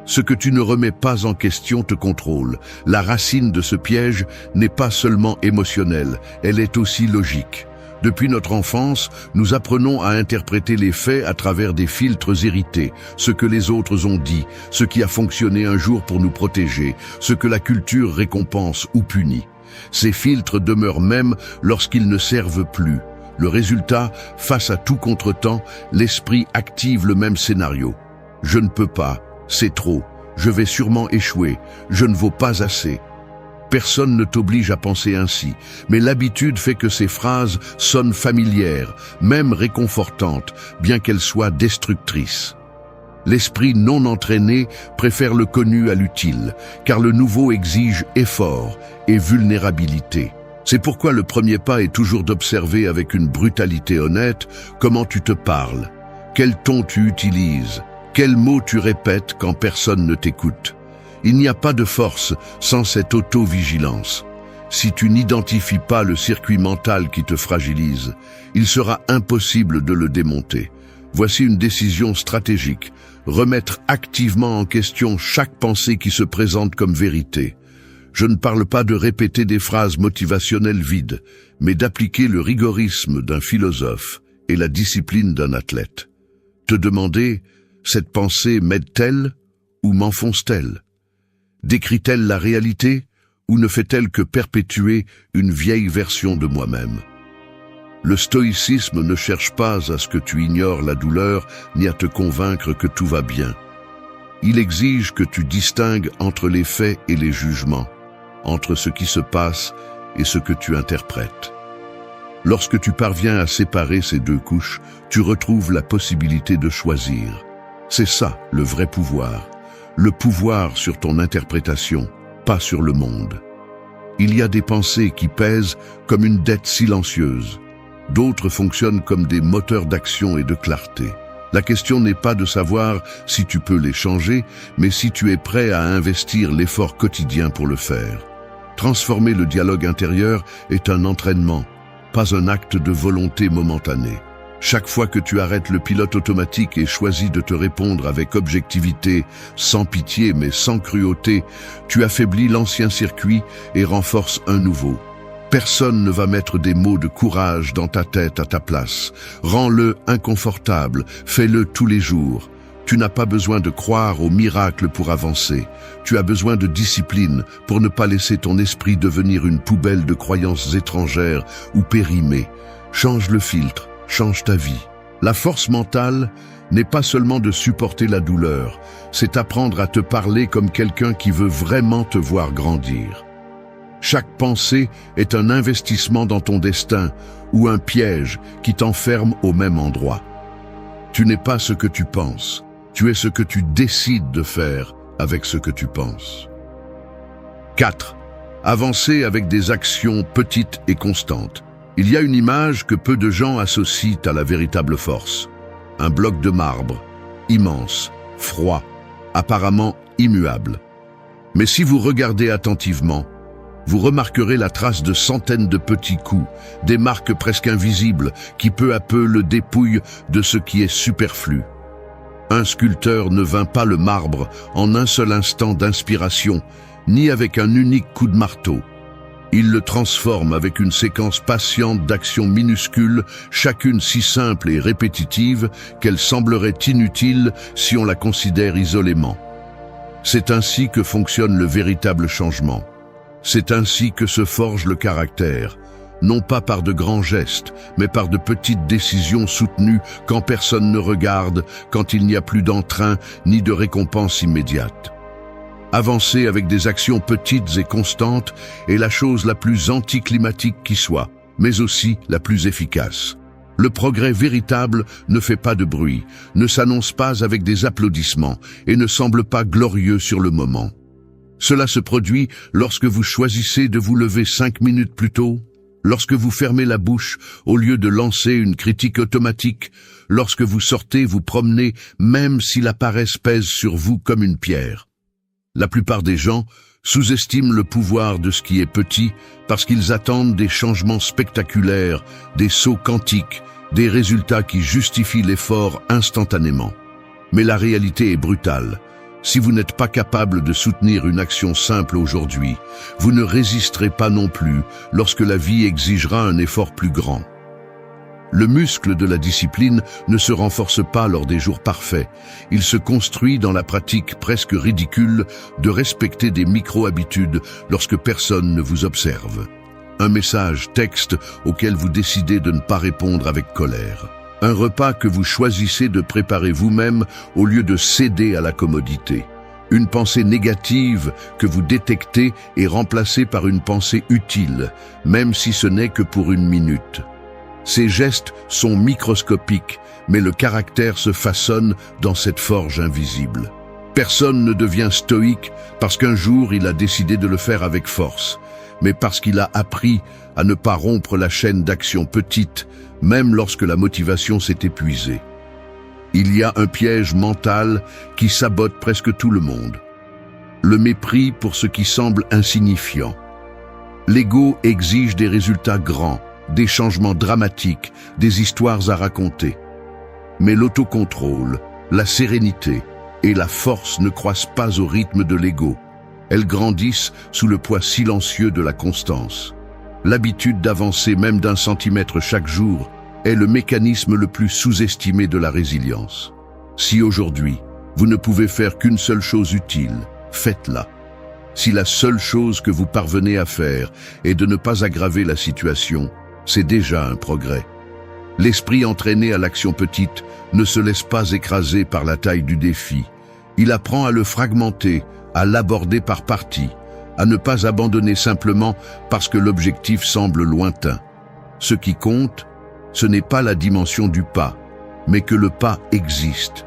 Speaker 1: Ce que tu ne remets pas en question te contrôle. La racine de ce piège n'est pas seulement émotionnelle, elle est aussi logique. Depuis notre enfance, nous apprenons à interpréter les faits à travers des filtres hérités, ce que les autres ont dit, ce qui a fonctionné un jour pour nous protéger, ce que la culture récompense ou punit. Ces filtres demeurent même lorsqu'ils ne servent plus. Le résultat, face à tout contretemps, l'esprit active le même scénario. Je ne peux pas, c'est trop, je vais sûrement échouer, je ne vaux pas assez. Personne ne t'oblige à penser ainsi, mais l'habitude fait que ces phrases sonnent familières, même réconfortantes, bien qu'elles soient destructrices. L'esprit non entraîné préfère le connu à l'utile, car le nouveau exige effort et vulnérabilité. C'est pourquoi le premier pas est toujours d'observer avec une brutalité honnête comment tu te parles, quel ton tu utilises, quels mots tu répètes quand personne ne t'écoute. Il n'y a pas de force sans cette auto-vigilance. Si tu n'identifies pas le circuit mental qui te fragilise, il sera impossible de le démonter. Voici une décision stratégique. Remettre activement en question chaque pensée qui se présente comme vérité. Je ne parle pas de répéter des phrases motivationnelles vides, mais d'appliquer le rigorisme d'un philosophe et la discipline d'un athlète. Te demander, cette pensée m'aide-t-elle ou m'enfonce-t-elle? Décrit-elle la réalité ou ne fait-elle que perpétuer une vieille version de moi-même? Le stoïcisme ne cherche pas à ce que tu ignores la douleur ni à te convaincre que tout va bien. Il exige que tu distingues entre les faits et les jugements, entre ce qui se passe et ce que tu interprètes. Lorsque tu parviens à séparer ces deux couches, tu retrouves la possibilité de choisir. C'est ça le vrai pouvoir. Le pouvoir sur ton interprétation, pas sur le monde. Il y a des pensées qui pèsent comme une dette silencieuse. D'autres fonctionnent comme des moteurs d'action et de clarté. La question n'est pas de savoir si tu peux les changer, mais si tu es prêt à investir l'effort quotidien pour le faire. Transformer le dialogue intérieur est un entraînement, pas un acte de volonté momentanée. Chaque fois que tu arrêtes le pilote automatique et choisis de te répondre avec objectivité, sans pitié mais sans cruauté, tu affaiblis l'ancien circuit et renforces un nouveau. Personne ne va mettre des mots de courage dans ta tête à ta place. Rends-le inconfortable, fais-le tous les jours. Tu n'as pas besoin de croire au miracle pour avancer. Tu as besoin de discipline pour ne pas laisser ton esprit devenir une poubelle de croyances étrangères ou périmées. Change le filtre, change ta vie. La force mentale n'est pas seulement de supporter la douleur, c'est apprendre à te parler comme quelqu'un qui veut vraiment te voir grandir. Chaque pensée est un investissement dans ton destin ou un piège qui t'enferme au même endroit. Tu n'es pas ce que tu penses, tu es ce que tu décides de faire avec ce que tu penses. 4. Avancer avec des actions petites et constantes. Il y a une image que peu de gens associent à la véritable force. Un bloc de marbre, immense, froid, apparemment immuable. Mais si vous regardez attentivement, vous remarquerez la trace de centaines de petits coups, des marques presque invisibles qui peu à peu le dépouillent de ce qui est superflu. Un sculpteur ne vint pas le marbre en un seul instant d'inspiration, ni avec un unique coup de marteau. Il le transforme avec une séquence patiente d'actions minuscules, chacune si simple et répétitive qu'elle semblerait inutile si on la considère isolément. C'est ainsi que fonctionne le véritable changement. C'est ainsi que se forge le caractère, non pas par de grands gestes, mais par de petites décisions soutenues quand personne ne regarde, quand il n'y a plus d'entrain ni de récompense immédiate. Avancer avec des actions petites et constantes est la chose la plus anticlimatique qui soit, mais aussi la plus efficace. Le progrès véritable ne fait pas de bruit, ne s'annonce pas avec des applaudissements et ne semble pas glorieux sur le moment. Cela se produit lorsque vous choisissez de vous lever 5 minutes plus tôt, lorsque vous fermez la bouche au lieu de lancer une critique automatique, lorsque vous sortez vous promener même si la paresse pèse sur vous comme une pierre. La plupart des gens sous-estiment le pouvoir de ce qui est petit parce qu'ils attendent des changements spectaculaires, des sauts quantiques, des résultats qui justifient l'effort instantanément. Mais la réalité est brutale. Si vous n'êtes pas capable de soutenir une action simple aujourd'hui, vous ne résisterez pas non plus lorsque la vie exigera un effort plus grand. Le muscle de la discipline ne se renforce pas lors des jours parfaits. Il se construit dans la pratique presque ridicule de respecter des micro-habitudes lorsque personne ne vous observe. Un message texte auquel vous décidez de ne pas répondre avec colère. Un repas que vous choisissez de préparer vous-même au lieu de céder à la commodité. Une pensée négative que vous détectez est remplacée par une pensée utile, même si ce n'est que pour 1 minute. Ces gestes sont microscopiques, mais le caractère se façonne dans cette forge invisible. Personne ne devient stoïque parce qu'un jour il a décidé de le faire avec force, mais parce qu'il a appris à ne pas rompre la chaîne d'actions petites, même lorsque la motivation s'est épuisée. Il y a un piège mental qui sabote presque tout le monde. Le mépris pour ce qui semble insignifiant. L'ego exige des résultats grands, des changements dramatiques, des histoires à raconter. Mais l'autocontrôle, la sérénité et la force ne croissent pas au rythme de l'ego. Elles grandissent sous le poids silencieux de la constance. L'habitude d'avancer même d'1 centimètre chaque jour est le mécanisme le plus sous-estimé de la résilience. Si aujourd'hui, vous ne pouvez faire qu'une seule chose utile, faites-la. Si la seule chose que vous parvenez à faire est de ne pas aggraver la situation, c'est déjà un progrès. L'esprit entraîné à l'action petite ne se laisse pas écraser par la taille du défi. Il apprend à le fragmenter, à l'aborder par parties, à ne pas abandonner simplement parce que l'objectif semble lointain. Ce qui compte, ce n'est pas la dimension du pas, mais que le pas existe.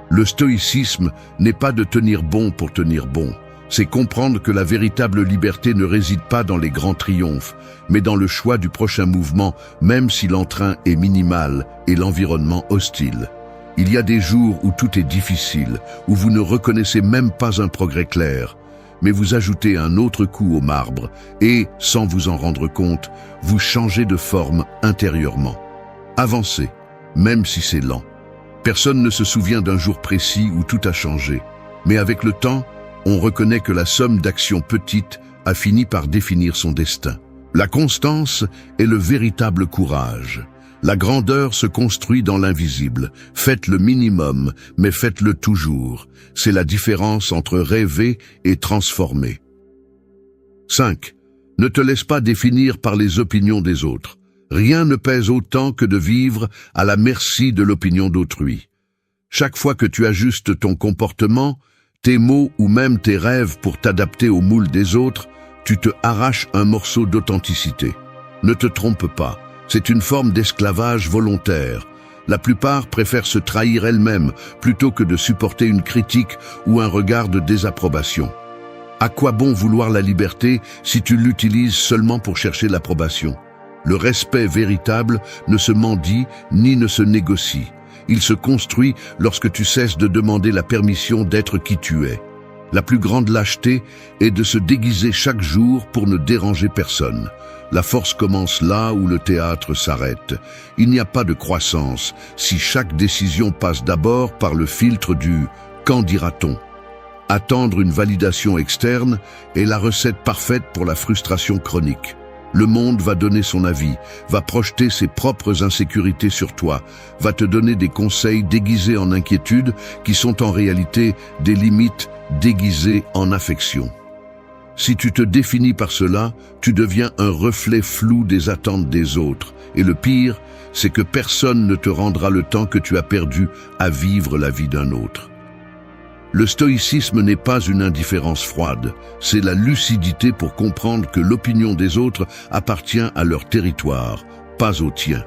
Speaker 1: Le stoïcisme n'est pas de tenir bon pour tenir bon. C'est comprendre que la véritable liberté ne réside pas dans les grands triomphes, mais dans le choix du prochain mouvement, même si l'entrain est minimal et l'environnement hostile. Il y a des jours où tout est difficile, où vous ne reconnaissez même pas un progrès clair, mais vous ajoutez un autre coup au marbre et, sans vous en rendre compte, vous changez de forme intérieurement. Avancez, même si c'est lent. Personne ne se souvient d'un jour précis où tout a changé, mais avec le temps, on reconnaît que la somme d'actions petites a fini par définir son destin. La constance est le véritable courage. La grandeur se construit dans l'invisible. Faites le minimum, mais faites-le toujours. C'est la différence entre rêver et transformer. 5. Ne te laisse pas définir par les opinions des autres. Rien ne pèse autant que de vivre à la merci de l'opinion d'autrui. Chaque fois que tu ajustes ton comportement, tes mots ou même tes rêves pour t'adapter au moule des autres, tu te arraches un morceau d'authenticité. Ne te trompe pas, c'est une forme d'esclavage volontaire. La plupart préfèrent se trahir elles-mêmes plutôt que de supporter une critique ou un regard de désapprobation. À quoi bon vouloir la liberté si tu l'utilises seulement pour chercher l'approbation? Le respect véritable ne se mendie ni ne se négocie. Il se construit lorsque tu cesses de demander la permission d'être qui tu es. La plus grande lâcheté est de se déguiser chaque jour pour ne déranger personne. La force commence là où le théâtre s'arrête. Il n'y a pas de croissance si chaque décision passe d'abord par le filtre du « qu'en dira-t-on ». Attendre une validation externe est la recette parfaite pour la frustration chronique. Le monde va donner son avis, va projeter ses propres insécurités sur toi, va te donner des conseils déguisés en inquiétude qui sont en réalité des limites déguisées en affection. Si tu te définis par cela, tu deviens un reflet flou des attentes des autres. Et le pire, c'est que personne ne te rendra le temps que tu as perdu à vivre la vie d'un autre. Le stoïcisme n'est pas une indifférence froide, c'est la lucidité pour comprendre que l'opinion des autres appartient à leur territoire, pas au tien.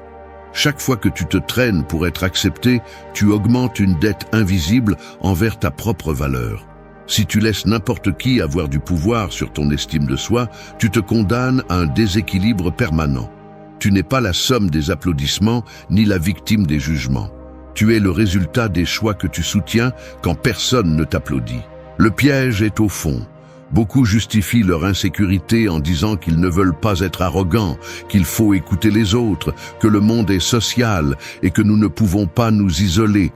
Speaker 1: Chaque fois que tu te traînes pour être accepté, tu augmentes une dette invisible envers ta propre valeur. Si tu laisses n'importe qui avoir du pouvoir sur ton estime de soi, tu te condamnes à un déséquilibre permanent. Tu n'es pas la somme des applaudissements ni la victime des jugements. Tu es le résultat des choix que tu soutiens quand personne ne t'applaudit. Le piège est au fond. Beaucoup justifient leur insécurité en disant qu'ils ne veulent pas être arrogants, qu'il faut écouter les autres, que le monde est social et que nous ne pouvons pas nous isoler.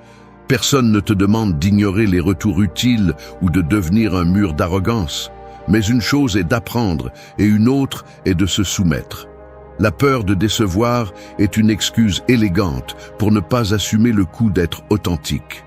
Speaker 1: Personne ne te demande d'ignorer les retours utiles ou de devenir un mur d'arrogance. Mais une chose est d'apprendre et une autre est de se soumettre. La peur de décevoir est une excuse élégante pour ne pas assumer le coût d'être authentique.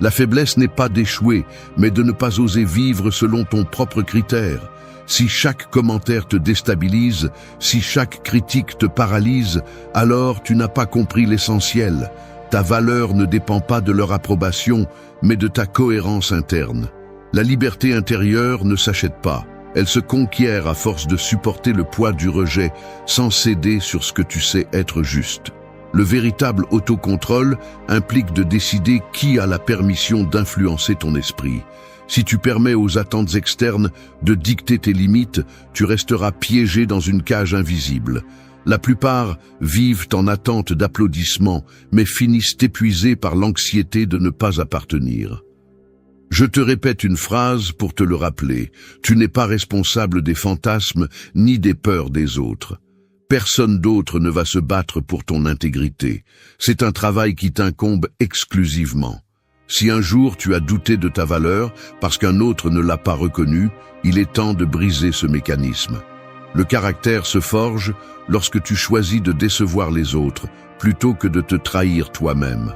Speaker 1: La faiblesse n'est pas d'échouer, mais de ne pas oser vivre selon ton propre critère. Si chaque commentaire te déstabilise, si chaque critique te paralyse, alors tu n'as pas compris l'essentiel. Ta valeur ne dépend pas de leur approbation, mais de ta cohérence interne. La liberté intérieure ne s'achète pas. Elle se conquiert à force de supporter le poids du rejet sans céder sur ce que tu sais être juste. Le véritable autocontrôle implique de décider qui a la permission d'influencer ton esprit. Si tu permets aux attentes externes de dicter tes limites, tu resteras piégé dans une cage invisible. La plupart vivent en attente d'applaudissements, mais finissent épuisés par l'anxiété de ne pas appartenir. Je te répète une phrase pour te le rappeler. Tu n'es pas responsable des fantasmes ni des peurs des autres. Personne d'autre ne va se battre pour ton intégrité. C'est un travail qui t'incombe exclusivement. Si un jour tu as douté de ta valeur parce qu'un autre ne l'a pas reconnue, il est temps de briser ce mécanisme. Le caractère se forge lorsque tu choisis de décevoir les autres plutôt que de te trahir toi-même.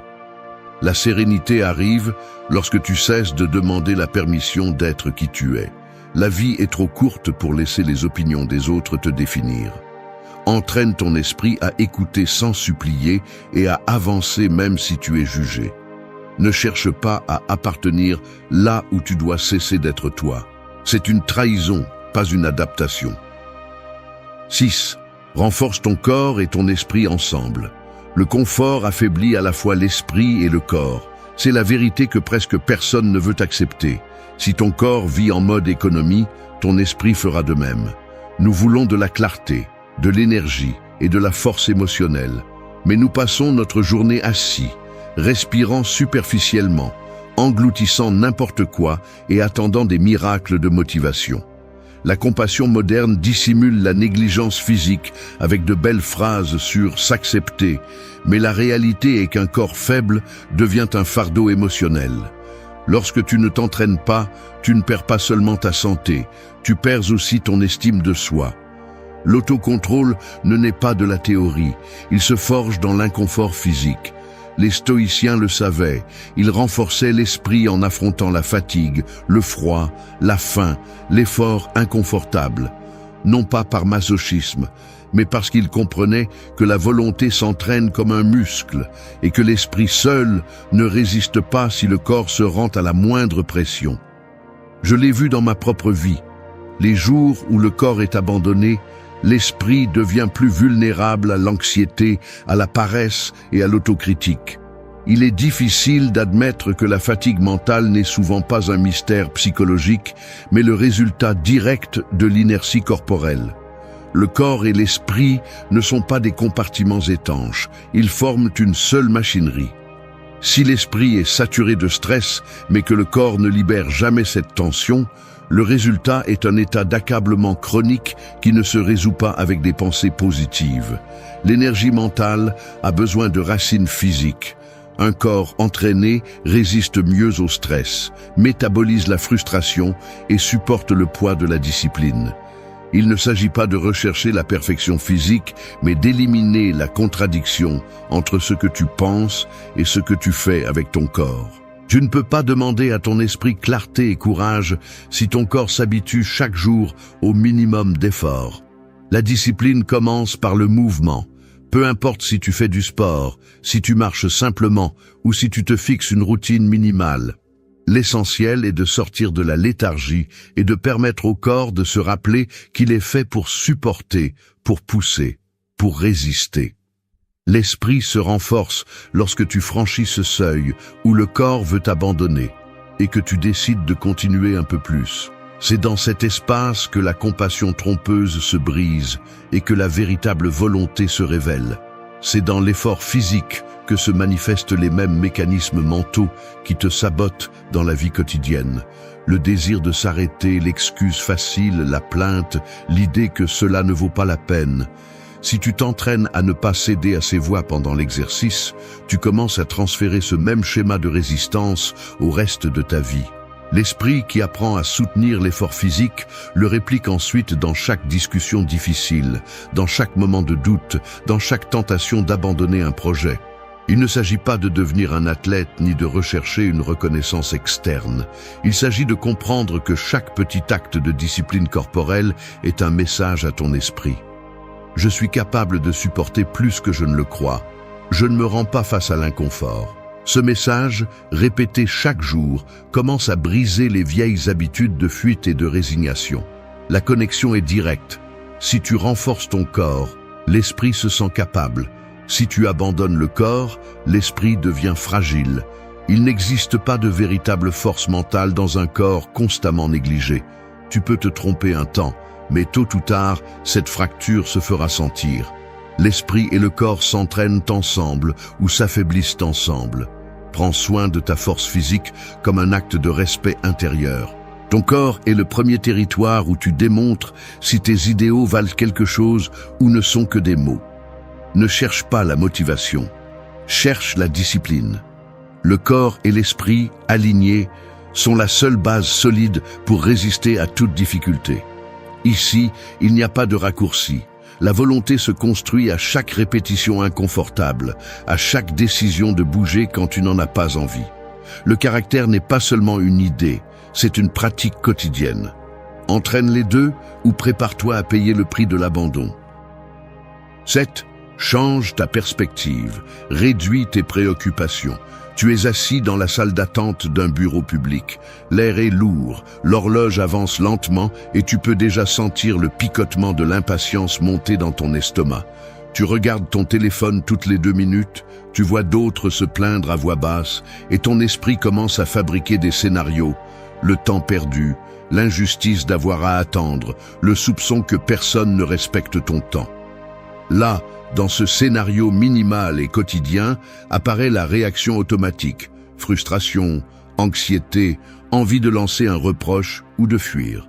Speaker 1: La sérénité arrive lorsque tu cesses de demander la permission d'être qui tu es. La vie est trop courte pour laisser les opinions des autres te définir. Entraîne ton esprit à écouter sans supplier et à avancer même si tu es jugé. Ne cherche pas à appartenir là où tu dois cesser d'être toi. C'est une trahison, pas une adaptation. 6. Renforce ton corps et ton esprit ensemble. Le confort affaiblit à la fois l'esprit et le corps. C'est la vérité que presque personne ne veut accepter. Si ton corps vit en mode économie, ton esprit fera de même. Nous voulons de la clarté, de l'énergie et de la force émotionnelle. Mais nous passons notre journée assis, respirant superficiellement, engloutissant n'importe quoi et attendant des miracles de motivation. La compassion moderne dissimule la négligence physique avec de belles phrases sur « s'accepter », mais la réalité est qu'un corps faible devient un fardeau émotionnel. Lorsque tu ne t'entraînes pas, tu ne perds pas seulement ta santé, tu perds aussi ton estime de soi. L'autocontrôle ne naît pas de la théorie, il se forge dans l'inconfort physique. Les stoïciens le savaient, ils renforçaient l'esprit en affrontant la fatigue, le froid, la faim, l'effort inconfortable. Non pas par masochisme, mais parce qu'ils comprenaient que la volonté s'entraîne comme un muscle et que l'esprit seul ne résiste pas si le corps se rend à la moindre pression. Je l'ai vu dans ma propre vie. Les jours où le corps est abandonné, l'esprit devient plus vulnérable à l'anxiété, à la paresse et à l'autocritique. Il est difficile d'admettre que la fatigue mentale n'est souvent pas un mystère psychologique, mais le résultat direct de l'inertie corporelle. Le corps et l'esprit ne sont pas des compartiments étanches, ils forment une seule machinerie. Si l'esprit est saturé de stress, mais que le corps ne libère jamais cette tension, le résultat est un état d'accablement chronique qui ne se résout pas avec des pensées positives. L'énergie mentale a besoin de racines physiques. Un corps entraîné résiste mieux au stress, métabolise la frustration et supporte le poids de la discipline. Il ne s'agit pas de rechercher la perfection physique, mais d'éliminer la contradiction entre ce que tu penses et ce que tu fais avec ton corps. Tu ne peux pas demander à ton esprit clarté et courage si ton corps s'habitue chaque jour au minimum d'efforts. La discipline commence par le mouvement. Peu importe si tu fais du sport, si tu marches simplement ou si tu te fixes une routine minimale. L'essentiel est de sortir de la léthargie et de permettre au corps de se rappeler qu'il est fait pour supporter, pour pousser, pour résister. L'esprit se renforce lorsque tu franchis ce seuil où le corps veut t'abandonner et que tu décides de continuer un peu plus. C'est dans cet espace que la compassion trompeuse se brise et que la véritable volonté se révèle. C'est dans l'effort physique que se manifestent les mêmes mécanismes mentaux qui te sabotent dans la vie quotidienne. Le désir de s'arrêter, l'excuse facile, la plainte, l'idée que cela ne vaut pas la peine. Si tu t'entraînes à ne pas céder à ces voix pendant l'exercice, tu commences à transférer ce même schéma de résistance au reste de ta vie. L'esprit qui apprend à soutenir l'effort physique le réplique ensuite dans chaque discussion difficile, dans chaque moment de doute, dans chaque tentation d'abandonner un projet. Il ne s'agit pas de devenir un athlète ni de rechercher une reconnaissance externe. Il s'agit de comprendre que chaque petit acte de discipline corporelle est un message à ton esprit. Je suis capable de supporter plus que je ne le crois. Je ne me rends pas face à l'inconfort. Ce message, répété chaque jour, commence à briser les vieilles habitudes de fuite et de résignation. La connexion est directe. Si tu renforces ton corps, l'esprit se sent capable. Si tu abandonnes le corps, l'esprit devient fragile. Il n'existe pas de véritable force mentale dans un corps constamment négligé. Tu peux te tromper un temps, mais tôt ou tard, cette fracture se fera sentir. L'esprit et le corps s'entraînent ensemble ou s'affaiblissent ensemble. Prends soin de ta force physique comme un acte de respect intérieur. Ton corps est le premier territoire où tu démontres si tes idéaux valent quelque chose ou ne sont que des mots. Ne cherche pas la motivation, cherche la discipline. Le corps et l'esprit, alignés, sont la seule base solide pour résister à toute difficulté. Ici, il n'y a pas de raccourci. La volonté se construit à chaque répétition inconfortable, à chaque décision de bouger quand tu n'en as pas envie. Le caractère n'est pas seulement une idée, c'est une pratique quotidienne. Entraîne les deux ou prépare-toi à payer le prix de l'abandon. 7. Change ta perspective, réduis tes préoccupations. Tu es assis dans la salle d'attente d'un bureau public. L'air est lourd, l'horloge avance lentement et tu peux déjà sentir le picotement de l'impatience monter dans ton estomac. Tu regardes ton téléphone toutes les 2 minutes, tu vois d'autres se plaindre à voix basse et ton esprit commence à fabriquer des scénarios. Le temps perdu, l'injustice d'avoir à attendre, le soupçon que personne ne respecte ton temps. Là, dans ce scénario minimal et quotidien, apparaît la réaction automatique, frustration, anxiété, envie de lancer un reproche ou de fuir.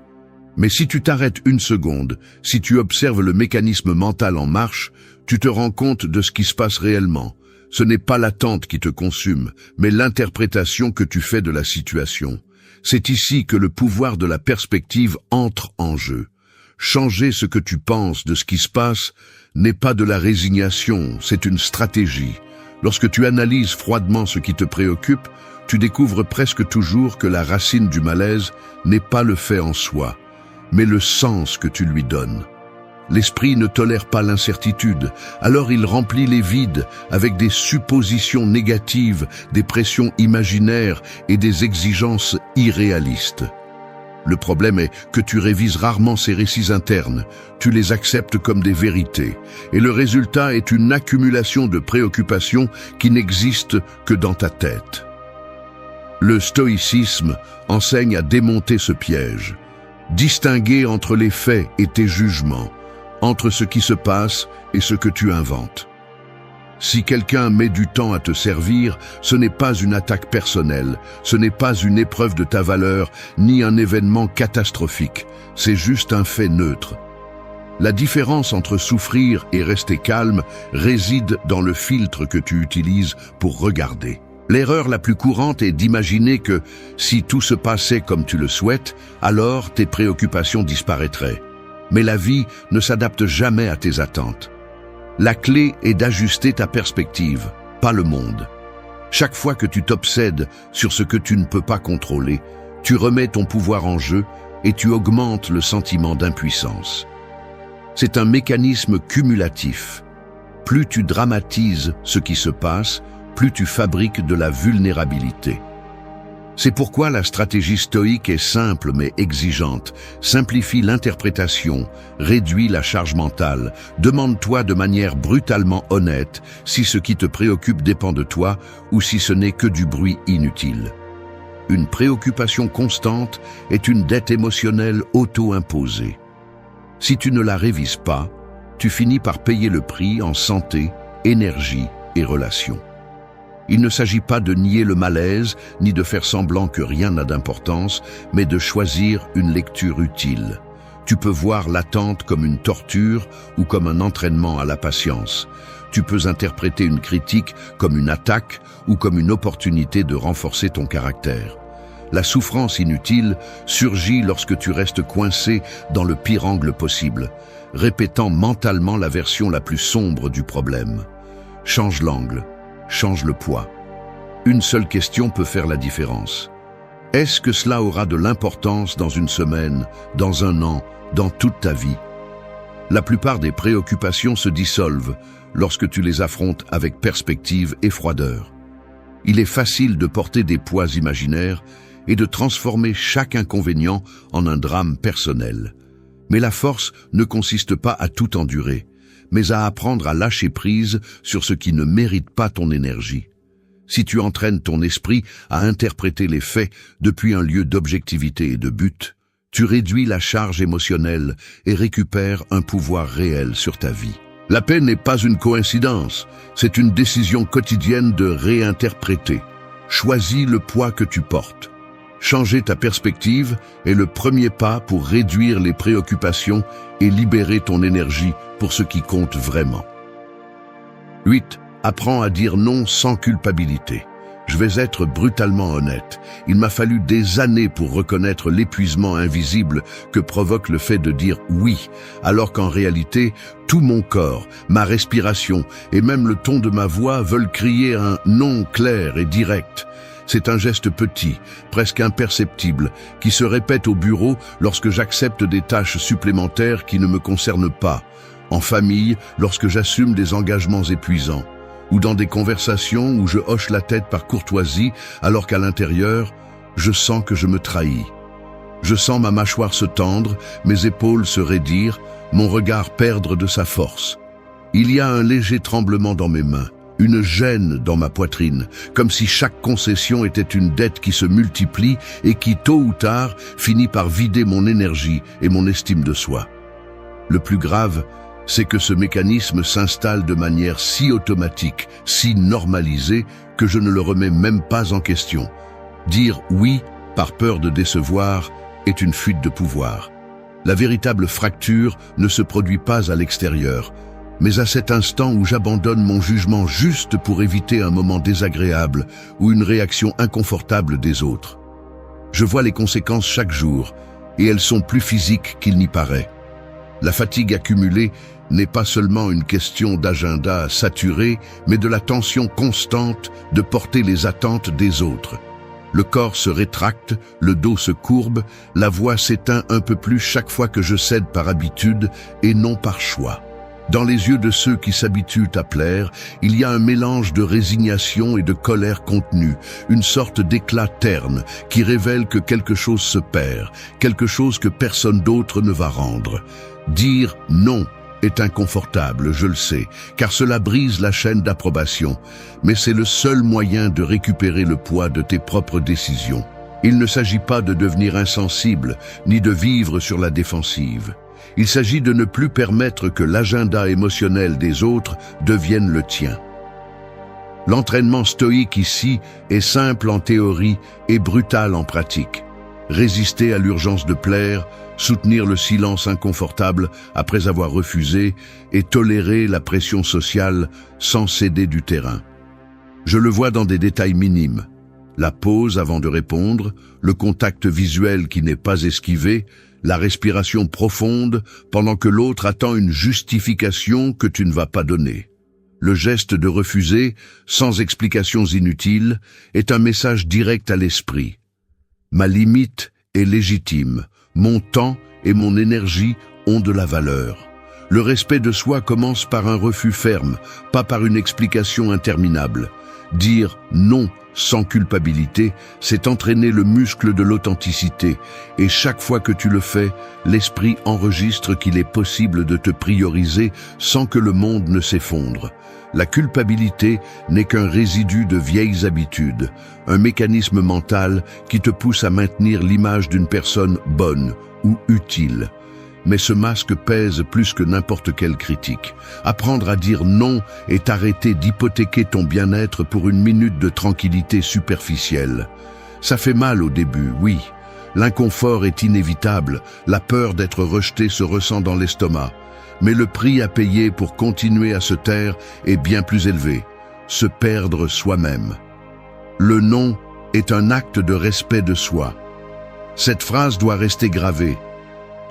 Speaker 1: Mais si tu t'arrêtes une seconde, si tu observes le mécanisme mental en marche, tu te rends compte de ce qui se passe réellement. Ce n'est pas l'attente qui te consume, mais l'interprétation que tu fais de la situation. C'est ici que le pouvoir de la perspective entre en jeu. Changer ce que tu penses de ce qui se passe n'est pas de la résignation, c'est une stratégie. Lorsque tu analyses froidement ce qui te préoccupe, tu découvres presque toujours que la racine du malaise n'est pas le fait en soi, mais le sens que tu lui donnes. L'esprit ne tolère pas l'incertitude, alors il remplit les vides avec des suppositions négatives, des pressions imaginaires et des exigences irréalistes. Le problème est que tu révises rarement ces récits internes, tu les acceptes comme des vérités, et le résultat est une accumulation de préoccupations qui n'existent que dans ta tête. Le stoïcisme enseigne à démonter ce piège, distinguer entre les faits et tes jugements, entre ce qui se passe et ce que tu inventes. Si quelqu'un met du temps à te servir, ce n'est pas une attaque personnelle, ce n'est pas une épreuve de ta valeur, ni un événement catastrophique, c'est juste un fait neutre. La différence entre souffrir et rester calme réside dans le filtre que tu utilises pour regarder. L'erreur la plus courante est d'imaginer que, si tout se passait comme tu le souhaites, alors tes préoccupations disparaîtraient. Mais la vie ne s'adapte jamais à tes attentes. La clé est d'ajuster ta perspective, pas le monde. Chaque fois que tu t'obsèdes sur ce que tu ne peux pas contrôler, tu remets ton pouvoir en jeu et tu augmentes le sentiment d'impuissance. C'est un mécanisme cumulatif. Plus tu dramatises ce qui se passe, plus tu fabriques de la vulnérabilité. C'est pourquoi la stratégie stoïque est simple mais exigeante. Simplifie l'interprétation, réduis la charge mentale, demande-toi de manière brutalement honnête si ce qui te préoccupe dépend de toi ou si ce n'est que du bruit inutile. Une préoccupation constante est une dette émotionnelle auto-imposée. Si tu ne la révises pas, tu finis par payer le prix en santé, énergie et relations. Il ne s'agit pas de nier le malaise, ni de faire semblant que rien n'a d'importance, mais de choisir une lecture utile. Tu peux voir l'attente comme une torture ou comme un entraînement à la patience. Tu peux interpréter une critique comme une attaque ou comme une opportunité de renforcer ton caractère. La souffrance inutile surgit lorsque tu restes coincé dans le pire angle possible, répétant mentalement la version la plus sombre du problème. Change l'angle. Change le poids. Une seule question peut faire la différence. Est-ce que cela aura de l'importance dans une semaine, dans un an, dans toute ta vie? La plupart des préoccupations se dissolvent lorsque tu les affrontes avec perspective et froideur. Il est facile de porter des poids imaginaires et de transformer chaque inconvénient en un drame personnel. Mais la force ne consiste pas à tout endurer, mais à apprendre à lâcher prise sur ce qui ne mérite pas ton énergie. Si tu entraînes ton esprit à interpréter les faits depuis un lieu d'objectivité et de but, tu réduis la charge émotionnelle et récupères un pouvoir réel sur ta vie. La paix n'est pas une coïncidence, c'est une décision quotidienne de réinterpréter. Choisis le poids que tu portes. Changer ta perspective est le premier pas pour réduire les préoccupations et libérer ton énergie pour ce qui compte vraiment. 8. Apprends à dire non sans culpabilité. Je vais être brutalement honnête. Il m'a fallu des années pour reconnaître l'épuisement invisible que provoque le fait de dire oui, alors qu'en réalité, tout mon corps, ma respiration et même le ton de ma voix veulent crier un non clair et direct. C'est un geste petit, presque imperceptible, qui se répète au bureau lorsque j'accepte des tâches supplémentaires qui ne me concernent pas, en famille lorsque j'assume des engagements épuisants, ou dans des conversations où je hoche la tête par courtoisie alors qu'à l'intérieur, je sens que je me trahis. Je sens ma mâchoire se tendre, mes épaules se raidir, mon regard perdre de sa force. Il y a un léger tremblement dans mes mains. Une gêne dans ma poitrine, comme si chaque concession était une dette qui se multiplie et qui, tôt ou tard, finit par vider mon énergie et mon estime de soi. Le plus grave, c'est que ce mécanisme s'installe de manière si automatique, si normalisée, que je ne le remets même pas en question. Dire oui, par peur de décevoir, est une fuite de pouvoir. La véritable fracture ne se produit pas à l'extérieur, mais à cet instant où j'abandonne mon jugement juste pour éviter un moment désagréable ou une réaction inconfortable des autres. Je vois les conséquences chaque jour, et elles sont plus physiques qu'il n'y paraît. La fatigue accumulée n'est pas seulement une question d'agenda saturé, mais de la tension constante de porter les attentes des autres. Le corps se rétracte, le dos se courbe, la voix s'éteint un peu plus chaque fois que je cède par habitude et non par choix. Dans les yeux de ceux qui s'habituent à plaire, il y a un mélange de résignation et de colère contenue, une sorte d'éclat terne qui révèle que quelque chose se perd, quelque chose que personne d'autre ne va rendre. Dire non est inconfortable, je le sais, car cela brise la chaîne d'approbation, mais c'est le seul moyen de récupérer le poids de tes propres décisions. Il ne s'agit pas de devenir insensible, ni de vivre sur la défensive. Il s'agit de ne plus permettre que l'agenda émotionnel des autres devienne le tien. L'entraînement stoïque ici est simple en théorie et brutal en pratique. Résister à l'urgence de plaire, soutenir le silence inconfortable après avoir refusé et tolérer la pression sociale sans céder du terrain. Je le vois dans des détails minimes. La pause avant de répondre, le contact visuel qui n'est pas esquivé, la respiration profonde pendant que l'autre attend une justification que tu ne vas pas donner. Le geste de refuser, sans explications inutiles, est un message direct à l'esprit. Ma limite est légitime, mon temps et mon énergie ont de la valeur. Le respect de soi commence par un refus ferme, pas par une explication interminable. Dire non sans culpabilité, c'est entraîner le muscle de l'authenticité, et chaque fois que tu le fais, l'esprit enregistre qu'il est possible de te prioriser sans que le monde ne s'effondre. La culpabilité n'est qu'un résidu de vieilles habitudes, un mécanisme mental qui te pousse à maintenir l'image d'une personne bonne ou utile. Mais ce masque pèse plus que n'importe quelle critique. Apprendre à dire non est arrêter d'hypothéquer ton bien-être pour une minute de tranquillité superficielle. Ça fait mal au début, oui. L'inconfort est inévitable, la peur d'être rejeté se ressent dans l'estomac. Mais le prix à payer pour continuer à se taire est bien plus élevé. Se perdre soi-même. Le non est un acte de respect de soi. Cette phrase doit rester gravée.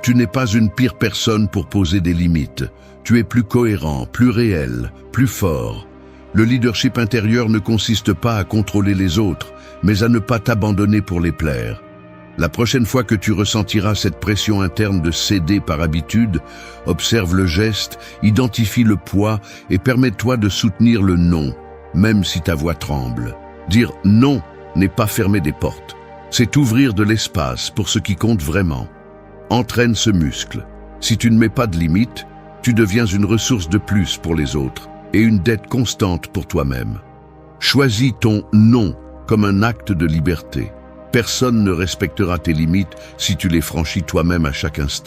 Speaker 1: Tu n'es pas une pire personne pour poser des limites. Tu es plus cohérent, plus réel, plus fort. Le leadership intérieur ne consiste pas à contrôler les autres, mais à ne pas t'abandonner pour les plaire. La prochaine fois que tu ressentiras cette pression interne de céder par habitude, observe le geste, identifie le poids et permets-toi de soutenir le non, même si ta voix tremble. Dire non n'est pas fermer des portes, c'est ouvrir de l'espace pour ce qui compte vraiment. Entraîne ce muscle. Si tu ne mets pas de limite, tu deviens une ressource de plus pour les autres et une dette constante pour toi-même. Choisis ton non comme un acte de liberté. Personne ne respectera tes limites si tu les franchis toi-même à chaque instant.